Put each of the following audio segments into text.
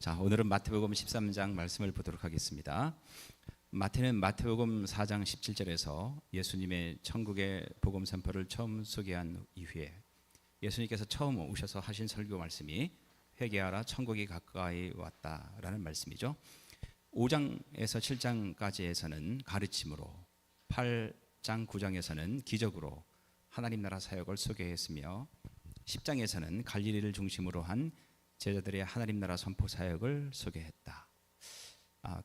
자, 오늘은 마태복음 13장 말씀을 보도록 하겠습니다. 마태는 마태복음 4장 17절에서 예수님의 천국의 복음 선포를 처음 소개한 이후에 예수님께서 처음 오셔서 하신 설교 말씀이 회개하라 천국이 가까이 왔다라는 말씀이죠. 5장에서 7장까지에서는 가르침으로, 8장 9장에서는 기적으로 하나님 나라 사역을 소개했으며 10장에서는 갈릴리를 중심으로 한 제자들의 하나님 나라 선포 사역을 소개했다.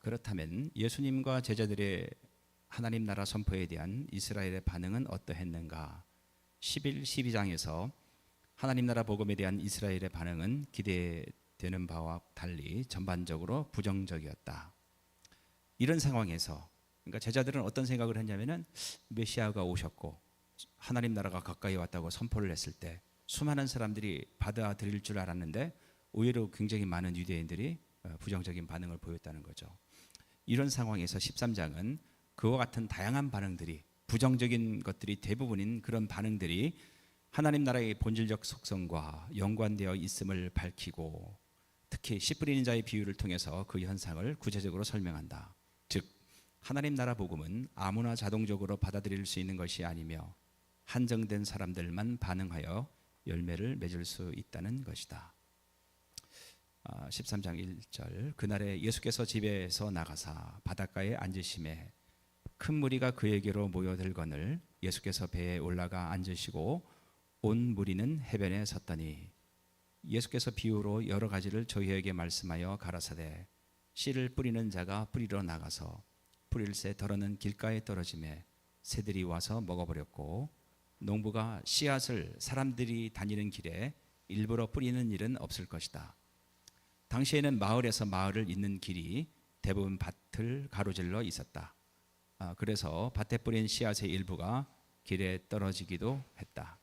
그렇다면 예수님과 제자들의 하나님 나라 선포에 대한 이스라엘의 반응은 어떠했는가? 11, 12장에서 하나님 나라 복음에 대한 이스라엘의 반응은 기대되는 바와 달리 전반적으로 부정적이었다. 이런 상황에서 그러니까 제자들은 어떤 생각을 했냐면은 메시아가 오셨고 하나님 나라가 가까이 왔다고 선포를 했을 때 수많은 사람들이 받아들일 줄 알았는데 오히려 굉장히 많은 유대인들이 부정적인 반응을 보였다는 거죠. 이런 상황에서 13장은 그와 같은 다양한 반응들이, 부정적인 것들이 대부분인 그런 반응들이 하나님 나라의 본질적 속성과 연관되어 있음을 밝히고, 특히 씨 뿌리는 자의 비유를 통해서 그 현상을 구체적으로 설명한다. 즉 하나님 나라 복음은 아무나 자동적으로 받아들일 수 있는 것이 아니며 한정된 사람들만 반응하여 열매를 맺을 수 있다는 것이다. 13장 1절 그날에 예수께서 집에서 나가사 바닷가에 앉으심에 큰 무리가 그에게로 모여들거늘 예수께서 배에 올라가 앉으시고 온 무리는 해변에 섰더니 예수께서 비유로 여러 가지를 저희에게 말씀하여 가라사대 씨를 뿌리는 자가 뿌리러 나가서 뿌릴새 덜어는 길가에 떨어지매 새들이 와서 먹어버렸고 농부가 씨앗을 사람들이 다니는 길에 일부러 뿌리는 일은 없을 것이다. 당시에는 마을에서 마을을 잇는 길이 대부분 밭을 가로질러 있었다. 그래서 밭에 뿌린 씨앗의 일부가 길에 떨어지기도 했다.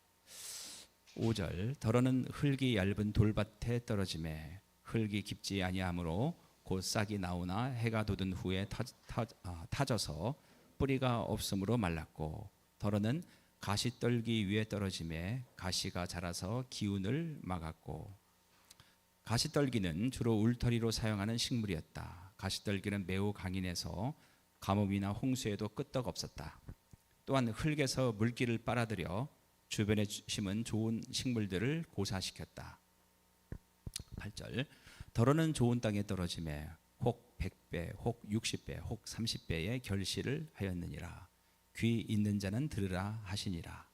5절 더러는 흙이 얇은 돌밭에 떨어지매 흙이 깊지 아니하므로 곧 싹이 나오나 해가 돋은 후에 타져서 뿌리가 없으므로 말랐고 더러는 가시떨기 위에 떨어지매 가시가 자라서 기운을 막았고 가시떨기는 주로 울타리로 사용하는 식물이었다. 가시떨기는 매우 강인해서 가뭄이나 홍수에도 끄떡 없었다. 또한 흙에서 물기를 빨아들여 주변에 심은 좋은 식물들을 고사시켰다. 8절 더러는 좋은 땅에 떨어지매 혹 100배, 혹 60배, 혹 30배의 결실을 하였느니라. 귀 있는 자는 들으라 하시니라.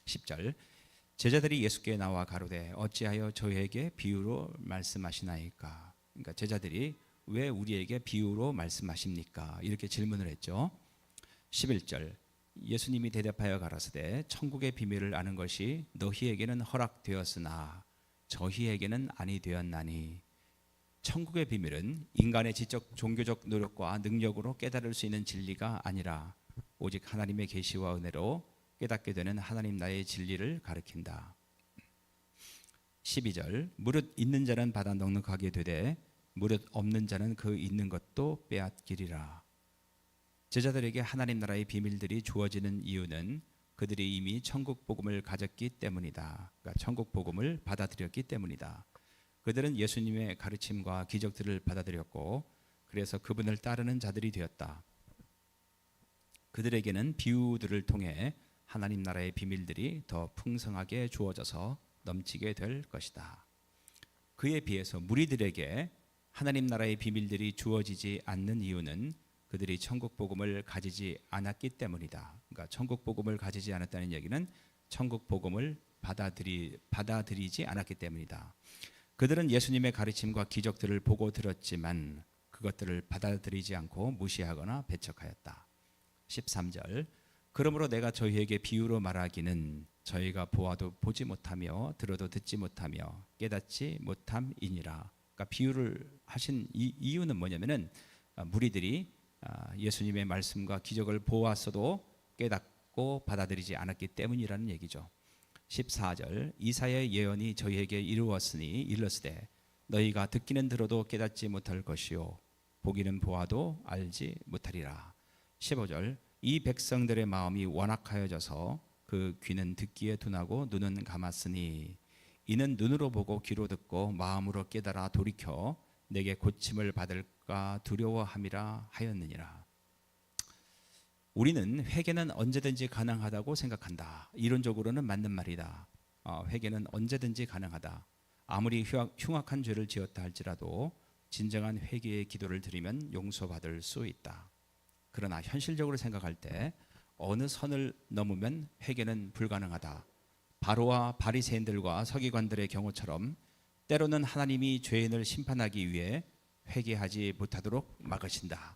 10절 제자들이 예수께 나와 가로되 어찌하여 저희에게 비유로 말씀하시나이까. 그러니까 제자들이 왜 우리에게 비유로 말씀하십니까? 이렇게 질문을 했죠. 11절 예수님이 대답하여 가라사대 천국의 비밀을 아는 것이 너희에게는 허락되었으나 저희에게는 아니 되었나니. 천국의 비밀은 인간의 지적 종교적 노력과 능력으로 깨달을 수 있는 진리가 아니라 오직 하나님의 계시와 은혜로 깨닫게 되는 하나님 나라의 진리를 가리킨다. 12절 무릇 있는 자는 받아 넉넉하게 되되 무릇 없는 자는 그 있는 것도 빼앗기리라. 제자들에게 하나님 나라의 비밀들이 주어지는 이유는 그들이 이미 천국 복음을 가졌기 때문이다. 그러니까 천국 복음을 받아들였기 때문이다. 그들은 예수님의 가르침과 기적들을 받아들였고 그래서 그분을 따르는 자들이 되었다. 그들에게는 비유들을 통해 하나님 나라의 비밀들이 더 풍성하게 주어져서 넘치게 될 것이다. 그에 비해서 무리들에게 하나님 나라의 비밀들이 주어지지 않는 이유는 그들이 천국 복음을 가지지 않았기 때문이다. 그러니까 천국 복음을 가지지 않았다는 얘기는 천국 복음을 받아들이지 않았기 때문이다. 그들은 예수님의 가르침과 기적들을 보고 들었지만 그것들을 받아들이지 않고 무시하거나 배척하였다. 13절 그러므로 내가 저희에게 비유로 말하기는 저희가 보아도 보지 못하며 들어도 듣지 못하며 깨닫지 못함이니라. 그러니까 비유를 하신 이유는 뭐냐면은 무리들이 예수님의 말씀과 기적을 보았어도 깨닫고 받아들이지 않았기 때문이라는 얘기죠. 14절 이사야의 예언이 저희에게 이루었으니 일렀으되 너희가 듣기는 들어도 깨닫지 못할 것이요 보기는 보아도 알지 못하리라. 15절 이 백성들의 마음이 완악하여져서 그 귀는 듣기에 둔하고 눈은 감았으니 이는 눈으로 보고 귀로 듣고 마음으로 깨달아 돌이켜 내게 고침을 받을까 두려워함이라 하였느니라. 우리는 회개는 언제든지 가능하다고 생각한다. 이론적으로는 맞는 말이다. 회개는 언제든지 가능하다. 아무리 흉악한 죄를 지었다 할지라도 진정한 회개의 기도를 드리면 용서받을 수 있다. 그러나 현실적으로 생각할 때 어느 선을 넘으면 회개는 불가능하다. 바로와 바리새인들과 서기관들의 경우처럼 때로는 하나님이 죄인을 심판하기 위해 회개하지 못하도록 막으신다.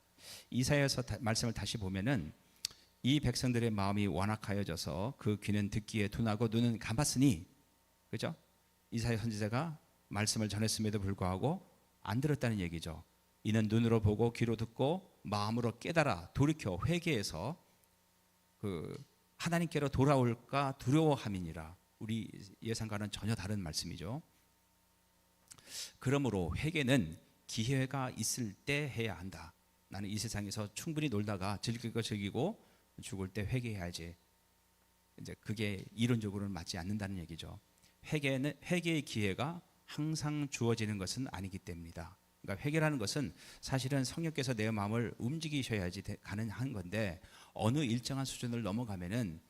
이사야서 말씀을 다시 보면은 이 백성들의 마음이 완악하여져서 그 귀는 듣기에 둔하고 눈은 감았으니, 그죠? 이사야 선지자가 말씀을 전했음에도 불구하고 안 들었다는 얘기죠. 이는 눈으로 보고 귀로 듣고 마음으로 깨달아 돌이켜 회개해서 그 하나님께로 돌아올까 두려워함이니라. 우리 예상과는 전혀 다른 말씀이죠. 그러므로 회개는 기회가 있을 때 해야 한다. 나는 이 세상에서 충분히 놀다가 즐길 거 즐기고 죽을 때 회개해야지. 이제 그게 이론적으로는 맞지 않는다는 얘기죠. 회개의 기회가 항상 주어지는 것은 아니기 때문이다. 그러니까 회개라는 것은 사실은 성령께서 내 마음을 움직이셔야지 가능한 건데 어느 일정한 수준을 넘어가면은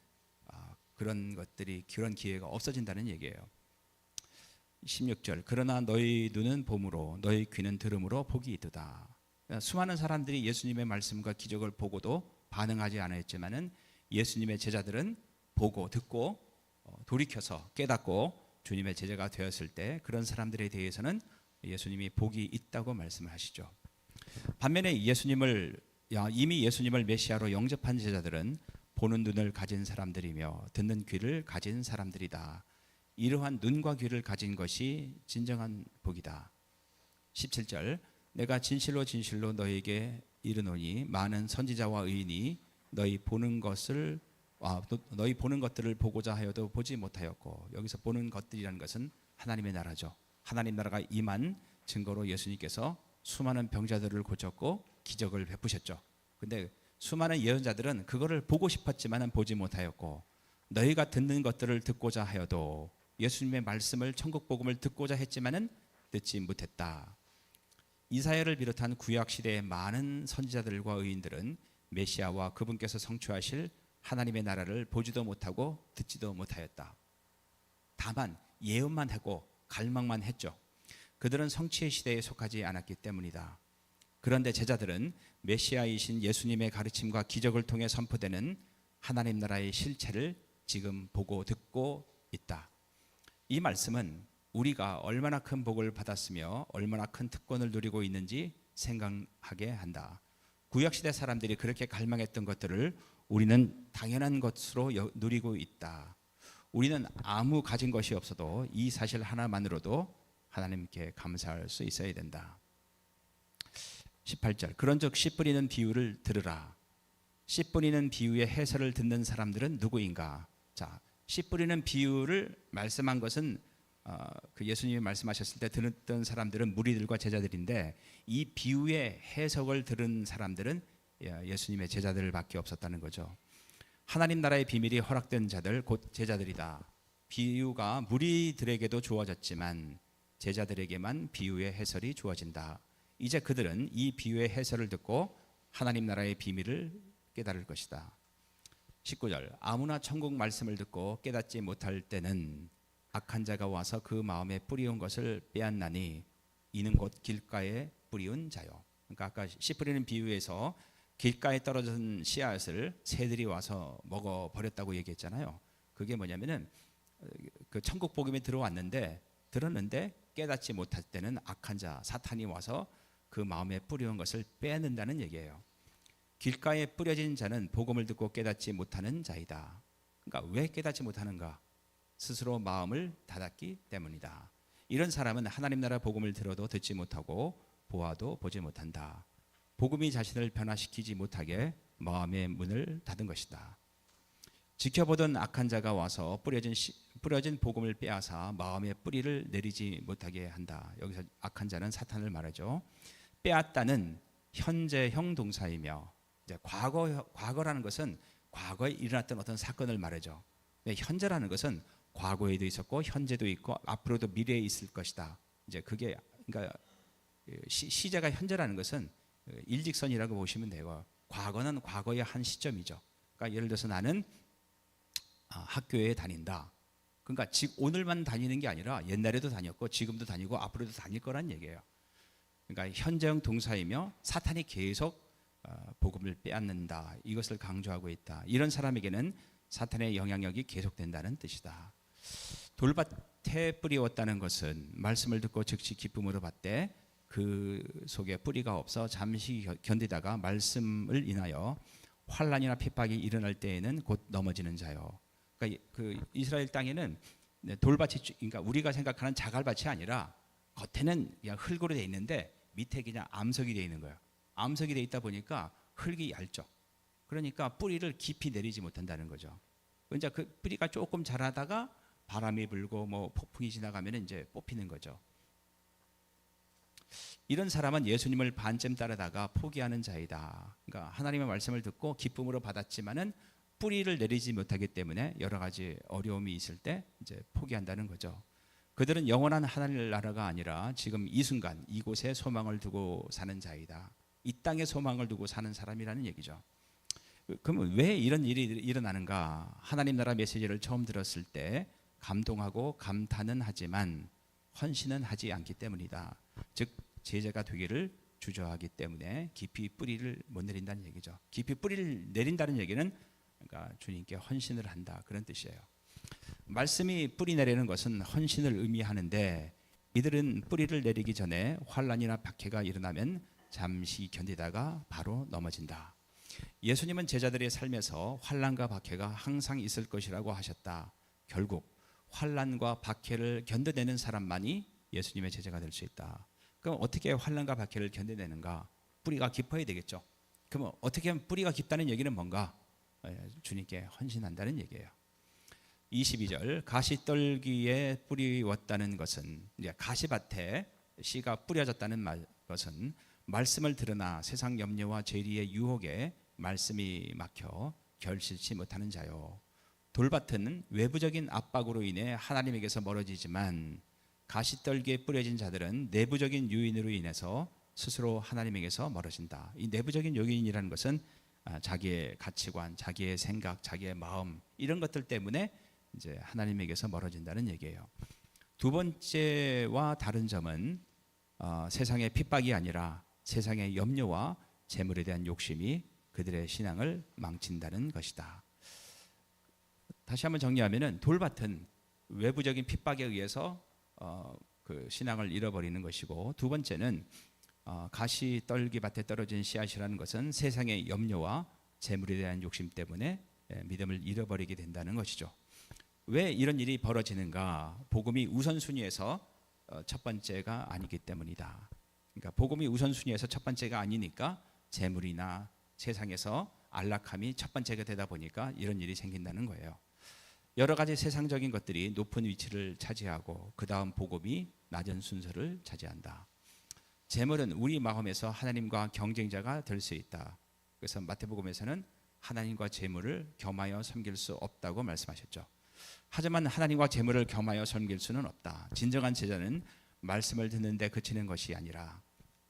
그런 기회가 없어진다는 얘기예요. 16절 그러나 너희 눈은 봄으로 너희 귀는 들음으로 복이 있도다. 수많은 사람들이 예수님의 말씀과 기적을 보고도 반응하지 않았지만은 예수님의 제자들은 보고 듣고 돌이켜서 깨닫고 주님의 제자가 되었을 때 그런 사람들에 대해서는 예수님이 복이 있다고 말씀을 하시죠. 반면에 이미 예수님을 메시아로 영접한 제자들은 보는 눈을 가진 사람들이며 듣는 귀를 가진 사람들이다. 이러한 눈과 귀를 가진 것이 진정한 복이다. 17절 내가 진실로 진실로 너희에게 이르노니 많은 선지자와 의인이 너희 보는 것들을 보고자 하여도 보지 못하였고, 여기서 보는 것들이라는 것은 하나님의 나라죠. 하나님 나라가 임한 증거로 예수님께서 수많은 병자들을 고쳤고 기적을 베푸셨죠. 근데 수많은 예언자들은 그거를 보고 싶었지만 보지 못하였고, 너희가 듣는 것들을 듣고자 하여도 예수님의 말씀을 천국 복음을 듣고자 했지만은 듣지 못했다. 이사야를 비롯한 구약 시대의 많은 선지자들과 의인들은 메시아와 그분께서 성취하실 하나님의 나라를 보지도 못하고 듣지도 못하였다. 다만 예언만 하고 갈망만 했죠. 그들은 성취의 시대에 속하지 않았기 때문이다. 그런데 제자들은 메시아이신 예수님의 가르침과 기적을 통해 선포되는 하나님 나라의 실체를 지금 보고 듣고 있다. 이 말씀은 우리가 얼마나 큰 복을 받았으며 얼마나 큰 특권을 누리고 있는지 생각하게 한다. 구약시대 사람들이 그렇게 갈망했던 것들을 우리는 당연한 것으로 누리고 있다. 우리는 아무 가진 것이 없어도 이 사실 하나만으로도 하나님께 감사할 수 있어야 된다. 18절 그런즉 씨 뿌리는 비유를 들으라. 씨 뿌리는 비유의 해설을 듣는 사람들은 누구인가? 자, 씨 뿌리는 비유를 말씀한 것은 그 예수님이 말씀하셨을 때 들었던 사람들은 무리들과 제자들인데, 이 비유의 해석을 들은 사람들은 예수님의 제자들밖에 없었다는 거죠. 하나님 나라의 비밀이 허락된 자들 곧 제자들이다. 비유가 무리들에게도 주어졌지만 제자들에게만 비유의 해설이 주어진다. 이제 그들은 이 비유의 해설을 듣고 하나님 나라의 비밀을 깨달을 것이다. 19절 아무나 천국 말씀을 듣고 깨닫지 못할 때는 악한 자가 와서 그 마음에 뿌리온 것을 빼앗나니 이는 곧 길가에 뿌리운 자요. 그러니까 아까 씨 뿌리는 비유에서 길가에 떨어진 씨앗을 새들이 와서 먹어버렸다고 얘기했잖아요. 그게 뭐냐면은 그 천국 복음에 들었는데 깨닫지 못할 때는 악한 자 사탄이 와서 그 마음에 뿌리온 것을 빼앗는다는 얘기예요. 길가에 뿌려진 자는 복음을 듣고 깨닫지 못하는 자이다. 그러니까 왜 깨닫지 못하는가? 스스로 마음을 닫았기 때문이다. 이런 사람은 하나님 나라 복음을 들어도 듣지 못하고 보아도 보지 못한다. 복음이 자신을 변화시키지 못하게 마음의 문을 닫은 것이다. 지켜보던 악한 자가 와서 뿌려진 복음을 빼앗아 마음의 뿌리를 내리지 못하게 한다. 여기서 악한 자는 사탄을 말하죠. 빼앗다는 현재형 동사이며, 이제 과거라는 것은 과거에 일어났던 어떤 사건을 말하죠. 현재라는 것은 과거에도 있었고 현재도 있고 앞으로도 미래에 있을 것이다. 이제 그게 그러니까 시제가 현재라는 것은 일직선이라고 보시면 되고, 과거는 과거의 한 시점이죠. 그러니까 예를 들어서 나는 학교에 다닌다. 그러니까 오늘만 다니는 게 아니라 옛날에도 다녔고 지금도 다니고 앞으로도 다닐 거란 얘기예요. 그러니까 현재형 동사이며 사탄이 계속 복음을 빼앗는다, 이것을 강조하고 있다. 이런 사람에게는 사탄의 영향력이 계속된다는 뜻이다. 돌밭에 뿌리웠다는 것은 말씀을 듣고 즉시 기쁨으로 받되 그 속에 뿌리가 없어 잠시 견디다가 말씀을 인하여 환난이나 핍박이 일어날 때에는 곧 넘어지는 자요. 그러니까 그 이스라엘 땅에는 돌밭이, 그러니까 우리가 생각하는 자갈밭이 아니라 겉에는 그냥 흙으로 돼 있는데 밑에 그냥 암석이 돼 있는 거예요. 암석이 돼 있다 보니까 흙이 얇죠. 그러니까 뿌리를 깊이 내리지 못한다는 거죠. 이제 그 뿌리가 조금 자라다가 바람이 불고 뭐 폭풍이 지나가면 이제 뽑히는 거죠. 이런 사람은 예수님을 반쯤 따르다가 포기하는 자이다. 그러니까 하나님의 말씀을 듣고 기쁨으로 받았지만은 뿌리를 내리지 못하기 때문에 여러 가지 어려움이 있을 때 이제 포기한다는 거죠. 그들은 영원한 하나님 나라가 아니라 지금 이 순간 이곳에 소망을 두고 사는 자이다. 이 땅에 소망을 두고 사는 사람이라는 얘기죠. 그러면 왜 이런 일이 일어나는가? 하나님 나라 메시지를 처음 들었을 때 감동하고 감탄은 하지만 헌신은 하지 않기 때문이다. 즉 제자가 되기를 주저하기 때문에 깊이 뿌리를 못 내린다는 얘기죠. 깊이 뿌리를 내린다는 얘기는 그러니까 주님께 헌신을 한다, 그런 뜻이에요. 말씀이 뿌리 내리는 것은 헌신을 의미하는데 이들은 뿌리를 내리기 전에 환난이나 박해가 일어나면 잠시 견디다가 바로 넘어진다. 예수님은 제자들의 삶에서 환난과 박해가 항상 있을 것이라고 하셨다. 결국 환난과 박해를 견뎌내는 사람만이 예수님의 제자가 될 수 있다. 그럼 어떻게 환난과 박해를 견뎌내는가? 뿌리가 깊어야 되겠죠. 그럼 어떻게 하면 뿌리가 깊다는 얘기는 뭔가? 주님께 헌신한다는 얘기예요. 22절, 가시떨기에 뿌리웠다는 것은, 이제 가시밭에 씨가 뿌려졌다는 것은 말씀을 들으나 세상 염려와 죄리의 유혹에 말씀이 막혀 결실치 못하는 자요. 돌밭은 외부적인 압박으로 인해 하나님에게서 멀어지지만 가시떨기에 뿌려진 자들은 내부적인 요인으로 인해서 스스로 하나님에게서 멀어진다. 이 내부적인 요인이라는 것은 자기의 가치관, 자기의 생각, 자기의 마음, 이런 것들 때문에 이제 하나님에게서 멀어진다는 얘기예요. 두 번째와 다른 점은 세상의 핍박이 아니라 세상의 염려와 재물에 대한 욕심이 그들의 신앙을 망친다는 것이다. 다시 한번 정리하면은 돌밭은 외부적인 핍박에 의해서 그 신앙을 잃어버리는 것이고, 두 번째는 가시떨기밭에 떨어진 씨앗이라는 것은 세상의 염려와 재물에 대한 욕심 때문에 믿음을 잃어버리게 된다는 것이죠. 왜 이런 일이 벌어지는가? 복음이 우선순위에서 첫 번째가 아니기 때문이다. 그러니까 복음이 우선순위에서 첫 번째가 아니니까 재물이나 세상에서 안락함이 첫 번째가 되다 보니까 이런 일이 생긴다는 거예요. 여러 가지 세상적인 것들이 높은 위치를 차지하고 그 다음 복음이 낮은 순서를 차지한다. 재물은 우리 마음에서 하나님과 경쟁자가 될 수 있다. 그래서 마태복음에서는 하나님과 재물을 겸하여 섬길 수 없다고 말씀하셨죠. 하지만 하나님과 재물을 겸하여 섬길 수는 없다. 진정한 제자는 말씀을 듣는데 그치는 것이 아니라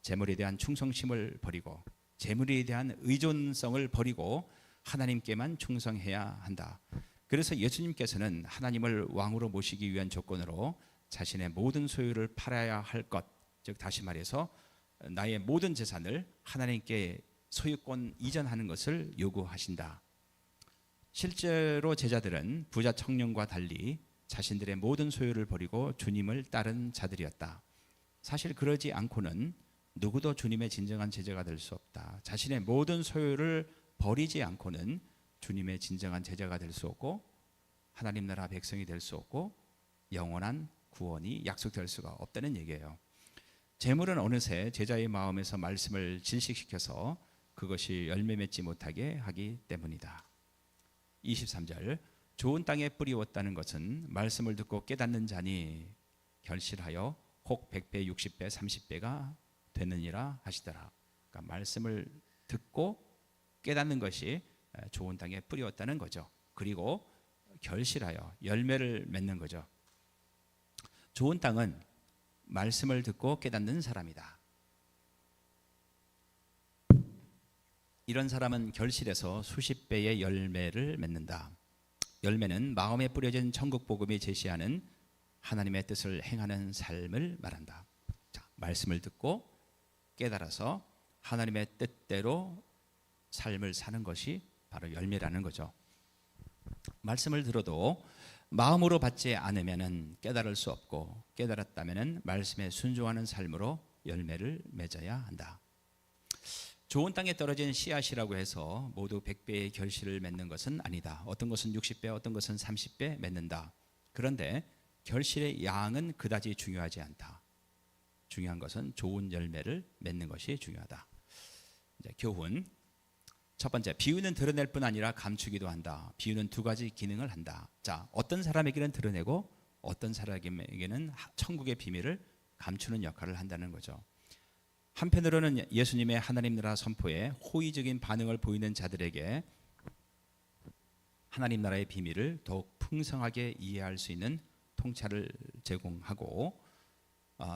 재물에 대한 충성심을 버리고 재물에 대한 의존성을 버리고 하나님께만 충성해야 한다. 그래서 예수님께서는 하나님을 왕으로 모시기 위한 조건으로 자신의 모든 소유를 팔아야 할 것, 즉 다시 말해서 나의 모든 재산을 하나님께 소유권 이전하는 것을 요구하신다. 실제로 제자들은 부자 청년과 달리 자신들의 모든 소유를 버리고 주님을 따른 자들이었다. 사실 그러지 않고는 누구도 주님의 진정한 제자가 될 수 없다. 자신의 모든 소유를 버리지 않고는 주님의 진정한 제자가 될 수 없고 하나님 나라 백성이 될 수 없고 영원한 구원이 약속될 수가 없다는 얘기예요. 재물은 어느새 제자의 마음에서 말씀을 질식시켜서 그것이 열매 맺지 못하게 하기 때문이다. 23절, 좋은 땅에 뿌리웠다는 것은 말씀을 듣고 깨닫는 자니 결실하여 혹 100배, 60배, 30배가 되느니라 하시더라. 그러니까 말씀을 듣고 깨닫는 것이 좋은 땅에 뿌리웠다는 거죠. 그리고 결실하여 열매를 맺는 거죠. 좋은 땅은 말씀을 듣고 깨닫는 사람이다. 이런 사람은 결실에서 수십 배의 열매를 맺는다. 열매는 마음에 뿌려진 천국 복음이 제시하는 하나님의 뜻을 행하는 삶을 말한다. 자, 말씀을 듣고 깨달아서 하나님의 뜻대로 삶을 사는 것이 바로 열매라는 거죠. 말씀을 들어도 마음으로 받지 않으면은 깨달을 수 없고, 깨달았다면은 말씀에 순종하는 삶으로 열매를 맺어야 한다. 좋은 땅에 떨어진 씨앗이라고 해서 모두 100배의 결실을 맺는 것은 아니다. 어떤 것은 60배, 어떤 것은 30배 맺는다. 그런데 결실의 양은 그다지 중요하지 않다. 중요한 것은 좋은 열매를 맺는 것이 중요하다. 이제 교훈. 첫 번째, 비유는 드러낼 뿐 아니라 감추기도 한다. 비유는 두 가지 기능을 한다. 자, 어떤 사람에게는 드러내고 어떤 사람에게는 천국의 비밀을 감추는 역할을 한다는 거죠. 한편으로는 예수님의 하나님 나라 선포에 호의적인 반응을 보이는 자들에게 하나님 나라의 비밀을 더욱 풍성하게 이해할 수 있는 통찰을 제공하고,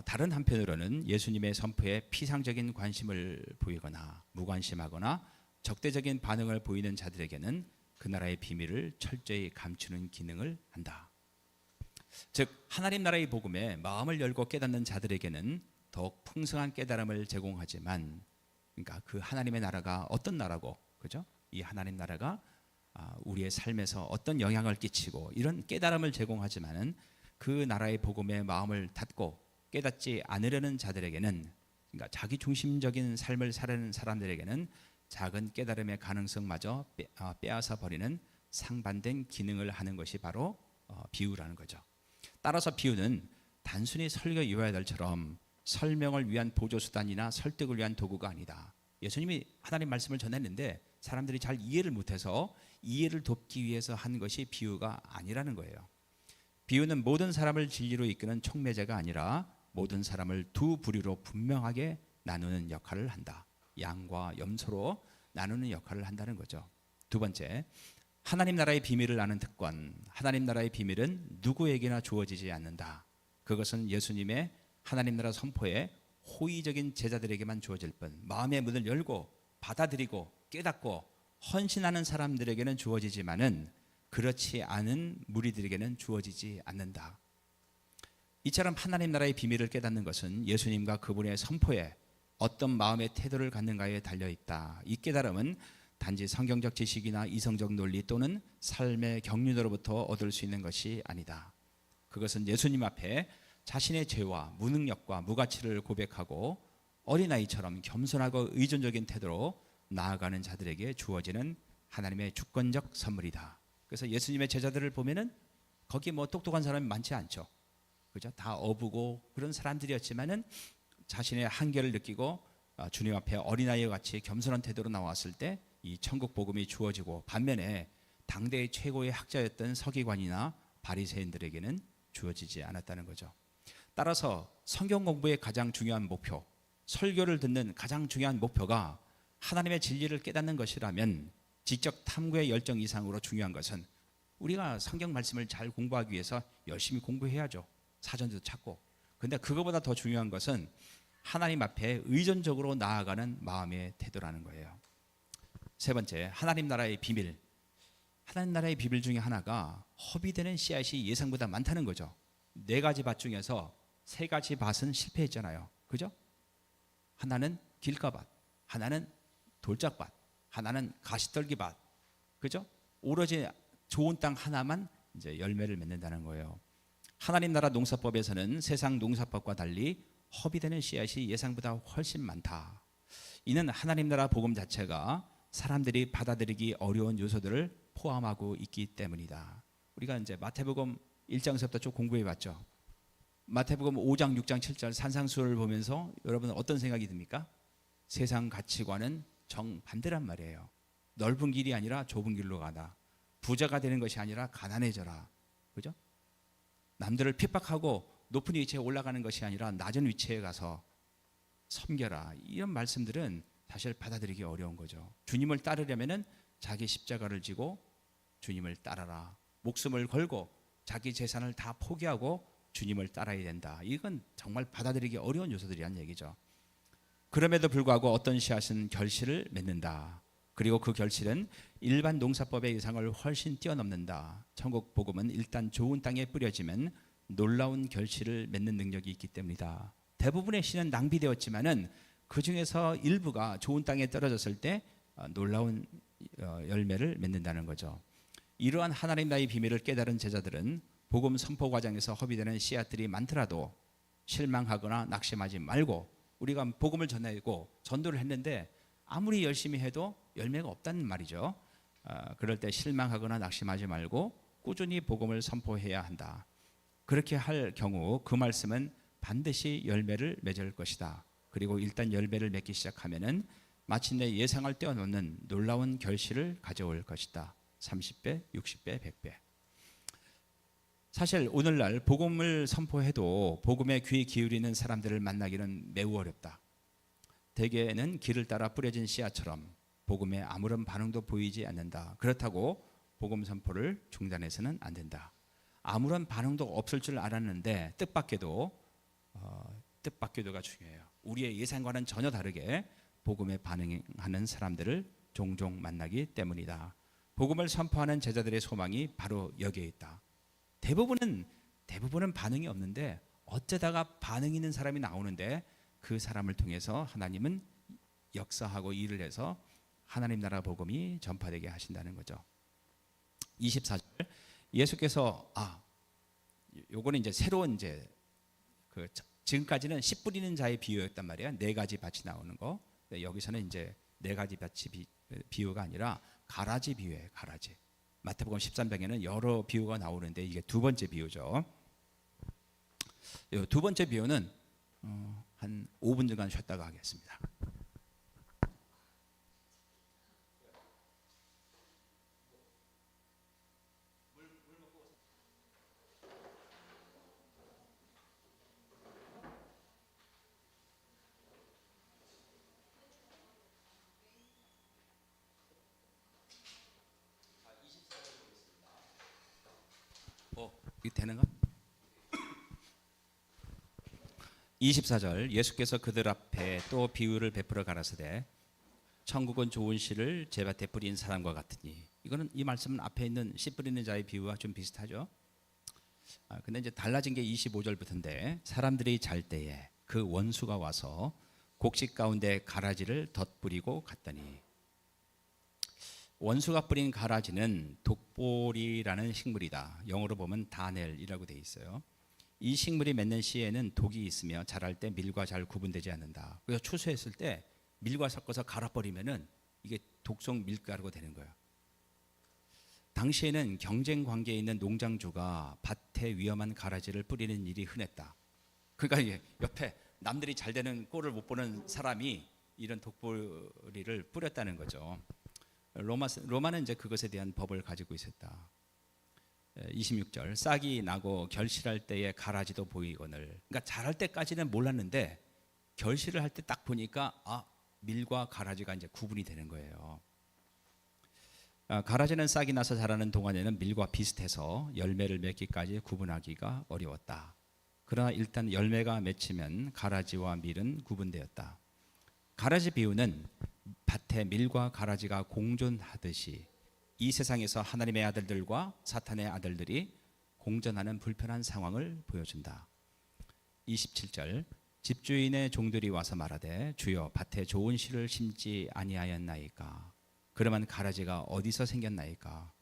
다른 한편으로는 예수님의 선포에 피상적인 관심을 보이거나 무관심하거나 적대적인 반응을 보이는 자들에게는 그 나라의 비밀을 철저히 감추는 기능을 한다. 즉 하나님 나라의 복음에 마음을 열고 깨닫는 자들에게는 더욱 풍성한 깨달음을 제공하지만, 그러니까 그 하나님의 나라가 어떤 나라고, 그죠? 이 하나님 나라가 우리의 삶에서 어떤 영향을 끼치고 이런 깨달음을 제공하지만은 그 나라의 복음에 마음을 닫고 깨닫지 않으려는 자들에게는, 그러니까 자기 중심적인 삶을 사는 사람들에게는 작은 깨달음의 가능성마저 빼앗아 버리는 상반된 기능을 하는 것이 바로 비유라는 거죠. 따라서 비유는 단순히 설교 요약들처럼 설명을 위한 보조수단이나 설득을 위한 도구가 아니다. 예수님이 하나님 말씀을 전했는데 사람들이 잘 이해를 못해서 이해를 돕기 위해서 한 것이 비유가 아니라는 거예요. 비유는 모든 사람을 진리로 이끄는 촉매제가 아니라 모든 사람을 두 부류로 분명하게 나누는 역할을 한다. 양과 염소로 나누는 역할을 한다는 거죠. 두 번째, 하나님 나라의 비밀을 아는 특권. 하나님 나라의 비밀은 누구에게나 주어지지 않는다. 그것은 예수님의 하나님 나라 선포에 호의적인 제자들에게만 주어질 뿐, 마음의 문을 열고 받아들이고 깨닫고 헌신하는 사람들에게는 주어지지만은 그렇지 않은 무리들에게는 주어지지 않는다. 이처럼 하나님 나라의 비밀을 깨닫는 것은 예수님과 그분의 선포에 어떤 마음의 태도를 갖는가에 달려있다. 이 깨달음은 단지 성경적 지식이나 이성적 논리 또는 삶의 경륜으로부터 얻을 수 있는 것이 아니다. 그것은 예수님 앞에 자신의 죄와 무능력과 무가치를 고백하고 어린아이처럼 겸손하고 의존적인 태도로 나아가는 자들에게 주어지는 하나님의 주권적 선물이다. 그래서 예수님의 제자들을 보면은 거기 뭐 똑똑한 사람이 많지 않죠. 그죠? 다 어부고 그런 사람들이었지만은 자신의 한계를 느끼고 주님 앞에 어린아이와 같이 겸손한 태도로 나왔을 때 이 천국 복음이 주어지고, 반면에 당대의 최고의 학자였던 서기관이나 바리새인들에게는 주어지지 않았다는 거죠. 따라서 성경 공부의 가장 중요한 목표, 설교를 듣는 가장 중요한 목표가 하나님의 진리를 깨닫는 것이라면 지적 탐구의 열정 이상으로 중요한 것은 우리가 성경 말씀을 잘 공부하기 위해서 열심히 공부해야죠. 사전도 찾고. 근데 그거보다 더 중요한 것은 하나님 앞에 의존적으로 나아가는 마음의 태도라는 거예요. 세 번째, 하나님 나라의 비밀. 하나님 나라의 비밀 중에 하나가 허비되는 씨앗이 예상보다 많다는 거죠. 4가지 밭 중에서 3가지 밭은 실패했잖아요. 그죠? 하나는 길가밭, 하나는 돌짝밭, 하나는 가시떨기밭. 그죠? 오로지 좋은 땅 하나만 이제 열매를 맺는다는 거예요. 하나님 나라 농사법에서는 세상 농사법과 달리 허비되는 씨앗이 예상보다 훨씬 많다. 이는 하나님 나라 복음 자체가 사람들이 받아들이기 어려운 요소들을 포함하고 있기 때문이다. 우리가 이제 마태복음 1장서부터 쭉 공부해 봤죠. 마태복음 5장, 6장, 7절 산상수를 보면서 여러분 어떤 생각이 듭니까? 세상 가치관은 정반대란 말이에요. 넓은 길이 아니라 좁은 길로 가다. 부자가 되는 것이 아니라 가난해져라. 그죠? 남들을 핍박하고 높은 위치에 올라가는 것이 아니라 낮은 위치에 가서 섬겨라. 이런 말씀들은 사실 받아들이기 어려운 거죠. 주님을 따르려면은 자기 십자가를 지고 주님을 따라라. 목숨을 걸고 자기 재산을 다 포기하고 주님을 따라야 된다. 이건 정말 받아들이기 어려운 요소들이란 얘기죠. 그럼에도 불구하고 어떤 씨앗은 결실을 맺는다. 그리고 그 결실은 일반 농사법의 예상을 훨씬 뛰어넘는다. 천국 복음은 일단 좋은 땅에 뿌려지면 놀라운 결실을 맺는 능력이 있기 때문이다. 대부분의 씨는 낭비되었지만은 그 중에서 일부가 좋은 땅에 떨어졌을 때 놀라운 열매를 맺는다는 거죠. 이러한 하나님 나라의 비밀을 깨달은 제자들은 복음 선포 과정에서 허비되는 씨앗들이 많더라도 실망하거나 낙심하지 말고, 우리가 복음을 전하고 전도를 했는데 아무리 열심히 해도 열매가 없다는 말이죠. 그럴 때 실망하거나 낙심하지 말고 꾸준히 복음을 선포해야 한다. 그렇게 할 경우 그 말씀은 반드시 열매를 맺을 것이다. 그리고 일단 열매를 맺기 시작하면은 마침내 예상을 뛰어넘는 놀라운 결실을 가져올 것이다. 30배, 60배, 100배. 사실 오늘날 복음을 선포해도 복음에 귀 기울이는 사람들을 만나기는 매우 어렵다. 대개는 길을 따라 뿌려진 씨앗처럼 복음에 아무런 반응도 보이지 않는다. 그렇다고 복음 선포를 중단해서는 안 된다. 아무런 반응도 없을 줄 알았는데 뜻밖에도가 중요해요. 우리의 예상과는 전혀 다르게 복음에 반응하는 사람들을 종종 만나기 때문이다. 복음을 선포하는 제자들의 소망이 바로 여기에 있다. 대부분은 반응이 없는데 어쩌다가 반응 있는 사람이 나오는데 그 사람을 통해서 하나님은 역사하고 일을 해서 하나님 나라 복음이 전파되게 하신다는 거죠. 24절 예수께서 요거는 이제 새로운 이제 지금까지는 씨 뿌리는 자의 비유였단 말이야. 네 가지 밭이 나오는 거. 여기서는 이제 네 가지 밭이 비유가 아니라 가라지 비유예요. 가라지. 마태복음 13장에는 여러 비유가 나오는데 이게 두 번째 비유죠. 두 번째 비유는 한 5분 정도 쉬었다가 하겠습니다. 이게 되는가? 24절 예수께서 그들 앞에 또 비유를 베풀어 가라사대 천국은 좋은 씨를 제 밭에 뿌린 사람과 같으니, 이거는 이 말씀은 앞에 있는 씨 뿌리는 자의 비유와 좀 비슷하죠. 근데 이제 달라진 게 25절부터인데 사람들이 잘 때에 그 원수가 와서 곡식 가운데 가라지를 덧뿌리고 갔더니, 원수가 뿌린 가라지는 독보리라는 식물이다. 영어로 보면 다넬이라고 되어 있어요. 이 식물이 맺는 씨에는 독이 있으며 자랄 때 밀과 잘 구분되지 않는다. 그래서 추수했을 때 밀과 섞어서 갈아버리면은 이게 독성 밀가루가 되는 거예요. 당시에는 경쟁 관계에 있는 농장주가 밭에 위험한 가라지를 뿌리는 일이 흔했다. 그러니까 옆에 남들이 잘 되는 꼴을 못 보는 사람이 이런 독보리를 뿌렸다는 거죠. 로마는 이제 그것에 대한 법을 가지고 있었다. 26절 싹이 나고 결실할 때에 가라지도 보이거늘. 그러니까 자랄 때까지는 몰랐는데 결실을 할 때 딱 보니까 밀과 가라지가 이제 구분이 되는 거예요. 가라지는 싹이 나서 자라는 동안에는 밀과 비슷해서 열매를 맺기까지 구분하기가 어려웠다. 그러나 일단 열매가 맺히면 가라지와 밀은 구분되었다. 가라지 비유는 밭에 밀과 가라지가 공존하듯이 이 세상에서 하나님의 아들들과 사탄의 아들들이 공존하는 불편한 상황을 보여준다. 27절 집주인의 종들이 와서 말하되 주여 밭에 좋은 씨를 심지 아니하였나이까. 그러면 가라지가 어디서 생겼나이까.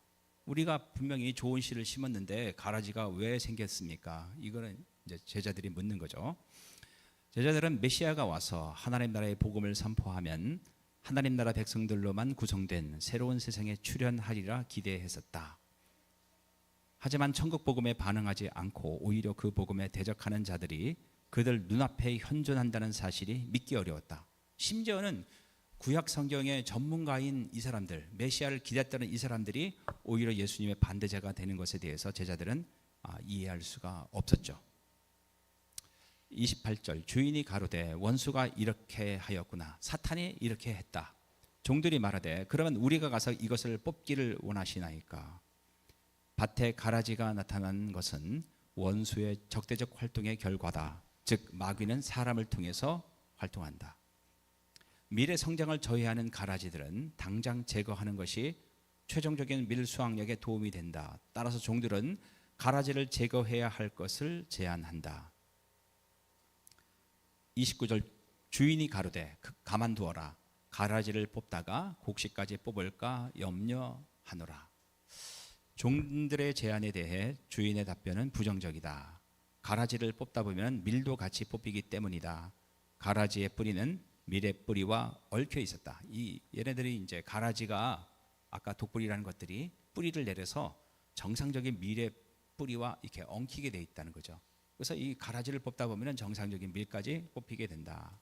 우리가 분명히 좋은 씨를 심었는데 가라지가 왜 생겼습니까? 이거는 이제 제자들이 묻는 거죠. 제자들은 메시아가 와서 하나님 나라의 복음을 선포하면 하나님 나라 백성들로만 구성된 새로운 세상에 출현하리라 기대했었다. 하지만 천국 복음에 반응하지 않고 오히려 그 복음에 대적하는 자들이 그들 눈앞에 현존한다는 사실이 믿기 어려웠다. 심지어는 구약 성경의 전문가인 이 사람들, 메시아를 기다렸다는 이 사람들이 오히려 예수님의 반대자가 되는 것에 대해서 제자들은 이해할 수가 없었죠. 28절 주인이 가로되 원수가 이렇게 하였구나. 사탄이 이렇게 했다. 종들이 말하되 그러면 우리가 가서 이것을 뽑기를 원하시나이까. 밭에 가라지가 나타난 것은 원수의 적대적 활동의 결과다. 즉 마귀는 사람을 통해서 활동한다. 밀의 성장을 저해하는 가라지들은 당장 제거하는 것이 최종적인 밀 수확력에 도움이 된다. 따라서 종들은 가라지를 제거해야 할 것을 제안한다. 29절 주인이 가로되 가만두어라. 가라지를 뽑다가 곡식까지 뽑을까 염려하노라. 종들의 제안에 대해 주인의 답변은 부정적이다. 가라지를 뽑다 보면 밀도 같이 뽑히기 때문이다. 가라지의 뿌리는 밀의 뿌리와 얽혀 있었다. 이 얘네들이 이제 가라지가 아까 독뿌리라는 것들이 뿌리를 내려서 정상적인 밀의 뿌리와 이렇게 엉키게 돼 있다는 거죠. 그래서 이 가라지를 뽑다 보면 정상적인 밀까지 뽑히게 된다.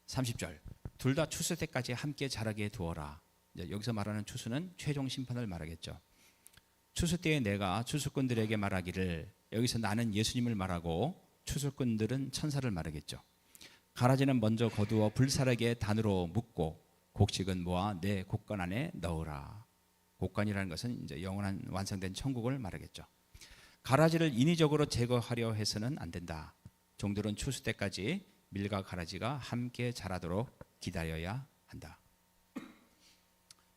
30절 둘 다 추수 때까지 함께 자라게 두어라. 여기서 말하는 추수는 최종 심판을 말하겠죠. 추수 때에 내가 추수꾼들에게 말하기를, 여기서 나는 예수님을 말하고 추수꾼들은 천사를 말하겠죠. 가라지는 먼저 거두어 불사르게 단으로 묶고 곡식은 모아 내 곡간 안에 넣으라. 곡간이라는 것은 이제 영원한 완성된 천국을 말하겠죠. 가라지를 인위적으로 제거하려 해서는 안 된다. 종들은 추수 때까지 밀과 가라지가 함께 자라도록 기다려야 한다.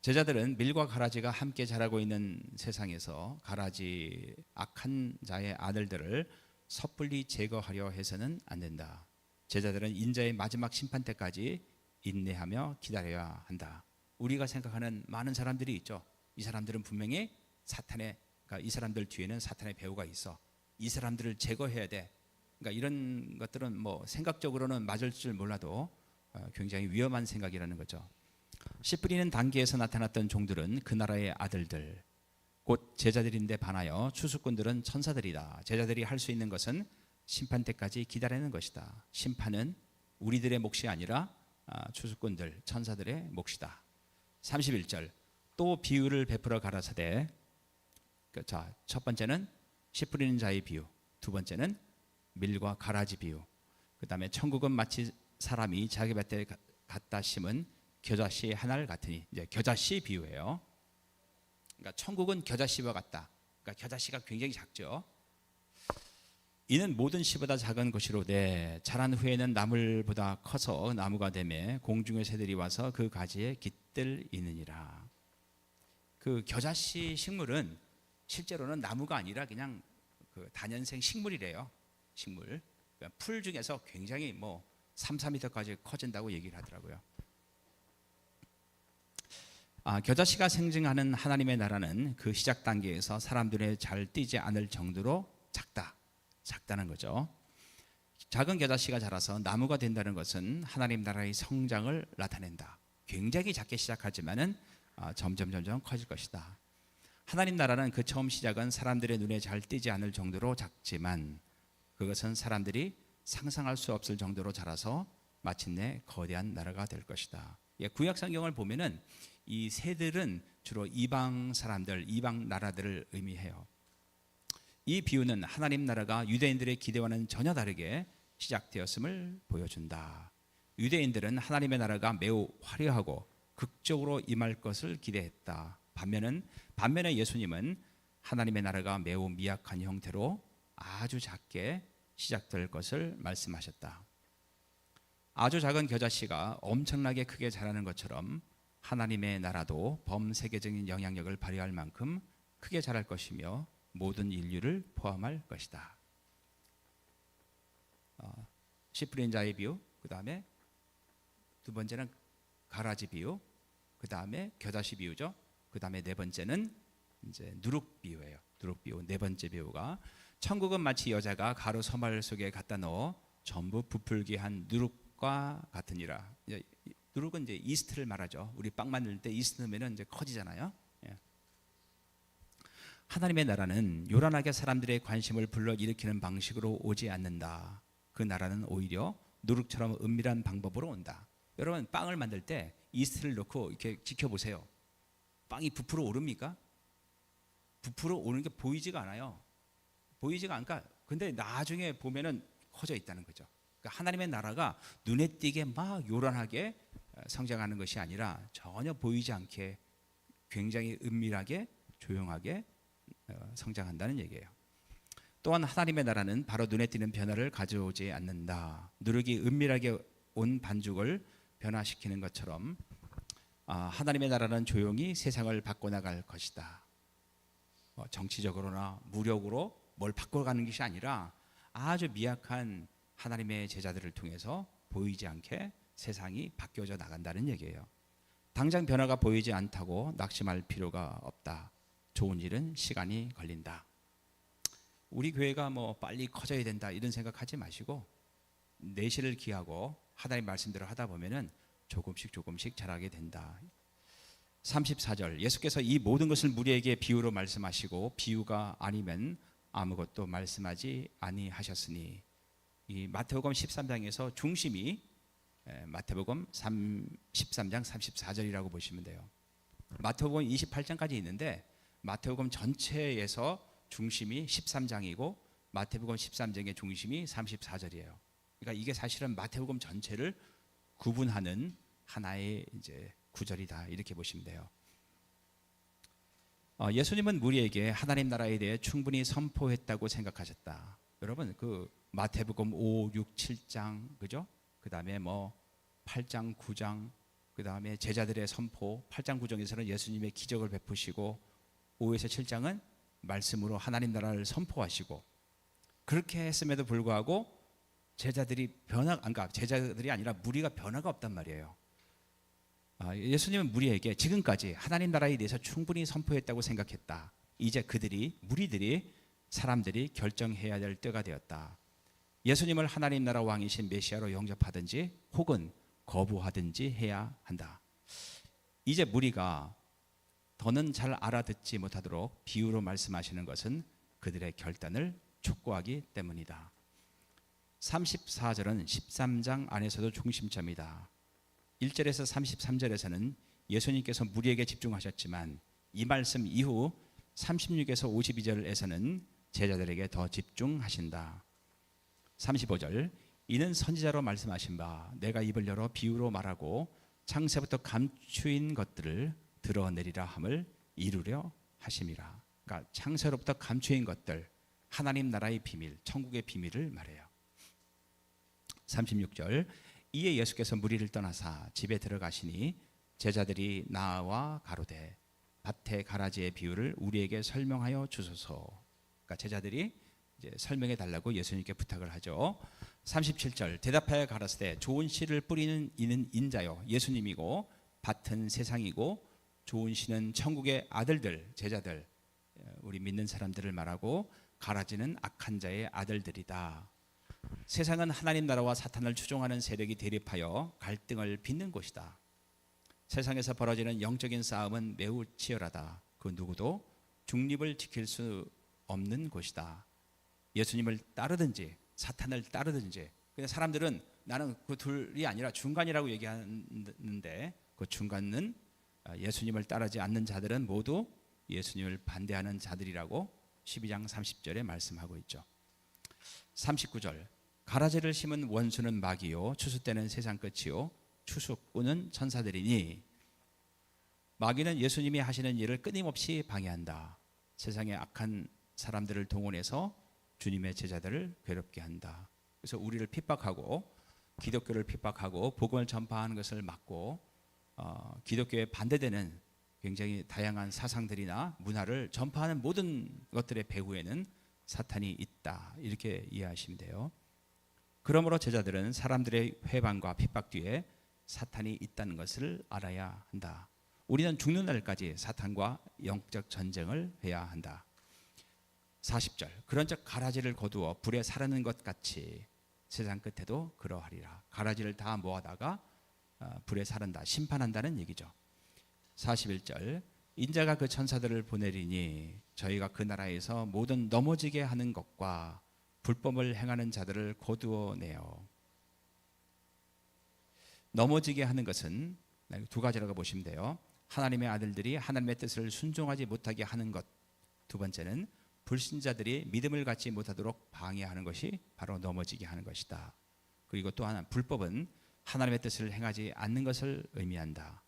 제자들은 밀과 가라지가 함께 자라고 있는 세상에서 가라지 악한 자의 아들들을 섣불리 제거하려 해서는 안 된다. 제자들은 인자의 마지막 심판 때까지 인내하며 기다려야 한다. 우리가 생각하는 많은 사람들이 있죠. 이 사람들은 분명히 그러니까 이 사람들 뒤에는 사탄의 배후가 있어. 이 사람들을 제거해야 돼. 그러니까 이런 것들은 뭐 생각적으로는 맞을 줄 몰라도 굉장히 위험한 생각이라는 거죠. 씨 뿌리는 단계에서 나타났던 종들은 그 나라의 아들들, 곧 제자들인데 반하여 추수꾼들은 천사들이다. 제자들이 할 수 있는 것은 심판 때까지 기다리는 것이다. 심판은 우리들의 몫이 아니라 추수꾼들, 천사들의 몫이다. 31절 또 비유를 베풀어 가라사대. 자, 첫 번째는 씨 뿌리는 자의 비유, 두 번째는 밀과 가라지 비유, 그 다음에 천국은 마치 사람이 자기 밭에 갖다 심은 겨자씨 하나를 같으니, 이제 겨자씨 비유예요. 그러니까 천국은 겨자씨와 같다. 그러니까 겨자씨가 굉장히 작죠. 이는 모든 씨보다 작은 것이로되 자란 후에는 나물보다 커서 나무가 되매 공중의 새들이 와서 그 가지에 깃들이느니라. 그 겨자씨 식물은 실제로는 나무가 아니라 그냥 그 다년생 식물이래요. 식물. 그러니까 풀 중에서 굉장히 뭐 3, 4m까지 커진다고 얘기를 하더라고요. 겨자씨가 생증하는 하나님의 나라는 그 시작 단계에서 사람들의 잘 띄지 않을 정도로 작다는 거죠. 작은 겨자씨가 자라서 나무가 된다는 것은 하나님 나라의 성장을 나타낸다. 굉장히 작게 시작하지만은 점점 커질 것이다. 하나님 나라는 그 처음 시작은 사람들의 눈에 잘 띄지 않을 정도로 작지만 그것은 사람들이 상상할 수 없을 정도로 자라서 마침내 거대한 나라가 될 것이다. 구약 성경을 보면은 이 새들은 주로 이방 사람들, 이방 나라들을 의미해요. 이 비유는 하나님 나라가 유대인들의 기대와는 전혀 다르게 시작되었음을 보여준다. 유대인들은 하나님의 나라가 매우 화려하고 극적으로 임할 것을 기대했다. 반면에 예수님은 하나님의 나라가 매우 미약한 형태로 아주 작게 시작될 것을 말씀하셨다. 아주 작은 겨자씨가 엄청나게 크게 자라는 것처럼 하나님의 나라도 범세계적인 영향력을 발휘할 만큼 크게 자랄 것이며 모든 인류를 포함할 것이다. 씨 뿌린 자의 비유, 그 다음에 두 번째는 가라지 비유, 그 다음에 겨자씨 비유죠. 그 다음에 네 번째는 이제 누룩 비유예요. 누룩 비유. 네 번째 비유가 천국은 마치 여자가 가루 서말 속에 갖다 넣어 전부 부풀게 한 누룩과 같으니라. 누룩은 이제 이스트를 말하죠. 우리 빵 만들 때 이스트 넣으면 이제 커지잖아요. 하나님의 나라는 요란하게 사람들의 관심을 불러일으키는 방식으로 오지 않는다. 그 나라는 오히려 누룩처럼 은밀한 방법으로 온다. 여러분 빵을 만들 때 이스트를 넣고 이렇게 지켜보세요. 빵이 부풀어 오릅니까? 부풀어 오는 게 보이지가 않아요. 보이지가 않으니까 근데 나중에 보면은 커져 있다는 거죠. 그러니까 하나님의 나라가 눈에 띄게 막 요란하게 성장하는 것이 아니라 전혀 보이지 않게 굉장히 은밀하게 조용하게 성장한다는 얘기예요. 또한 하나님의 나라는 바로 눈에 띄는 변화를 가져오지 않는다. 누룩이 은밀하게 온 반죽을 변화시키는 것처럼 하나님의 나라는 조용히 세상을 바꿔나갈 것이다. 정치적으로나 무력으로 뭘 바꿔가는 것이 아니라 아주 미약한 하나님의 제자들을 통해서 보이지 않게 세상이 바뀌어져 나간다는 얘기예요. 당장 변화가 보이지 않다고 낙심할 필요가 없다. 좋은 일은 시간이 걸린다. 우리 교회가 뭐 빨리 커져야 된다 이런 생각하지 마시고 내실을 기하고 하나님 말씀대로 하다 보면은 조금씩 자라게 된다. 34절 예수께서 이 모든 것을 무리에게 비유로 말씀하시고 비유가 아니면 아무것도 말씀하지 아니하셨으니 이 마태복음 13장에서 중심이 마태복음 13장 34절이라고 보시면 돼요. 마태복음 28장까지 있는데 마태복음 전체에서 중심이 13장이고 마태복음 13장의 중심이 34절이에요. 그러니까 이게 사실은 마태복음 전체를 구분하는 하나의 이제 구절이다 이렇게 보시면 돼요. 예수님은 무리에게 하나님 나라에 대해 충분히 선포했다고 생각하셨다. 여러분 그 마태복음 5, 6, 7장 그죠? 그다음에 뭐 8장, 9장 그다음에 제자들의 선포 8장 9장에서는 예수님의 기적을 베푸시고 5에서 7장은 말씀으로 하나님 나라를 선포하시고 그렇게 했음에도 불구하고 제자들이 제자들이 아니라 무리가 변화가 없단 말이에요. 예수님은 무리에게 지금까지 하나님 나라에 대해서 충분히 선포했다고 생각했다. 이제 무리들이 사람들이 결정해야 될 때가 되었다. 예수님을 하나님 나라 왕이신 메시아로 영접하든지 혹은 거부하든지 해야 한다. 이제 무리가 더는 잘 알아듣지 못하도록 비유로 말씀하시는 것은 그들의 결단을 촉구하기 때문이다. 34절은 13장 안에서도 중심점이다. 1절에서 33절에서는 예수님께서 무리에게 집중하셨지만 이 말씀 이후 36에서 52절에서는 제자들에게 더 집중하신다. 35절 이는 선지자로 말씀하신 바 내가 입을 열어 비유로 말하고 창세부터 감추인 것들을 드러내리라 함을 이루려 하심이라. 그러니까 창세로부터 감추인 것들 하나님 나라의 비밀 천국의 비밀을 말해요. 36절 이에 예수께서 무리를 떠나사 집에 들어가시니 제자들이 나와 가로되 밭의 가라지의 비유를 우리에게 설명하여 주소서. 그러니까 제자들이 이제 설명해 달라고 예수님께 부탁을 하죠. 37절 대답하여 가라사대 좋은 씨를 뿌리는 이는 인자요 예수님이고 밭은 세상이고 좋은 씨는 천국의 아들들 제자들 우리 믿는 사람들을 말하고 가라지는 악한 자의 아들들이다. 세상은 하나님 나라와 사탄을 추종하는 세력이 대립하여 갈등을 빚는 곳이다. 세상에서 벌어지는 영적인 싸움은 매우 치열하다. 그 누구도 중립을 지킬 수 없는 곳이다. 예수님을 따르든지 사탄을 따르든지 그냥 사람들은 나는 그 둘이 아니라 중간이라고 얘기하는데 그 중간은 예수님을 따르지 않는 자들은 모두 예수님을 반대하는 자들이라고 12장 30절에 말씀하고 있죠. 39절 가라지를 심은 원수는 마귀요 추수 때는 세상 끝이요 추수꾼은 천사들이니 마귀는 예수님이 하시는 일을 끊임없이 방해한다. 세상의 악한 사람들을 동원해서 주님의 제자들을 괴롭게 한다. 그래서 우리를 핍박하고 기독교를 핍박하고 복음을 전파하는 것을 막고 기독교에 반대되는 굉장히 다양한 사상들이나 문화를 전파하는 모든 것들의 배후에는 사탄이 있다. 이렇게 이해하시면 돼요. 그러므로 제자들은 사람들의 회방과 핍박 뒤에 사탄이 있다는 것을 알아야 한다. 우리는 죽는 날까지 사탄과 영적 전쟁을 해야 한다. 40절 그런즉 가라지를 거두어 불에 사르는 것 같이 세상 끝에도 그러하리라. 가라지를 다 모아다가 불에 사른다. 심판한다는 얘기죠. 41절 인자가 그 천사들을 보내리니 저희가 그 나라에서 모든 넘어지게 하는 것과 불법을 행하는 자들을 거두어내어. 넘어지게 하는 것은 두 가지라고 보시면 돼요. 하나님의 아들들이 하나님의 뜻을 순종하지 못하게 하는 것. 두 번째는 불신자들이 믿음을 갖지 못하도록 방해하는 것이 바로 넘어지게 하는 것이다. 그리고 또 하나 불법은 하나님의 뜻을 행하지 않는 것을 의미한다.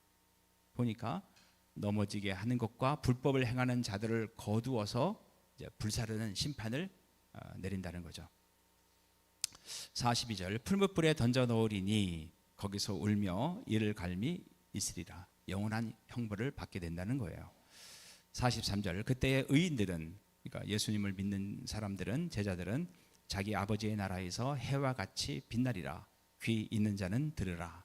보니까 넘어지게 하는 것과 불법을 행하는 자들을 거두어서 이제 불사르는 심판을 내린다는 거죠. 42절 풀무불에 던져 넣으리니 거기서 울며 이를 갈미 있으리라. 영원한 형벌을 받게 된다는 거예요. 43절 그때의 의인들은, 그러니까 예수님을 믿는 사람들은, 제자들은 자기 아버지의 나라에서 해와 같이 빛나리라. 귀 있는 자는 들으라.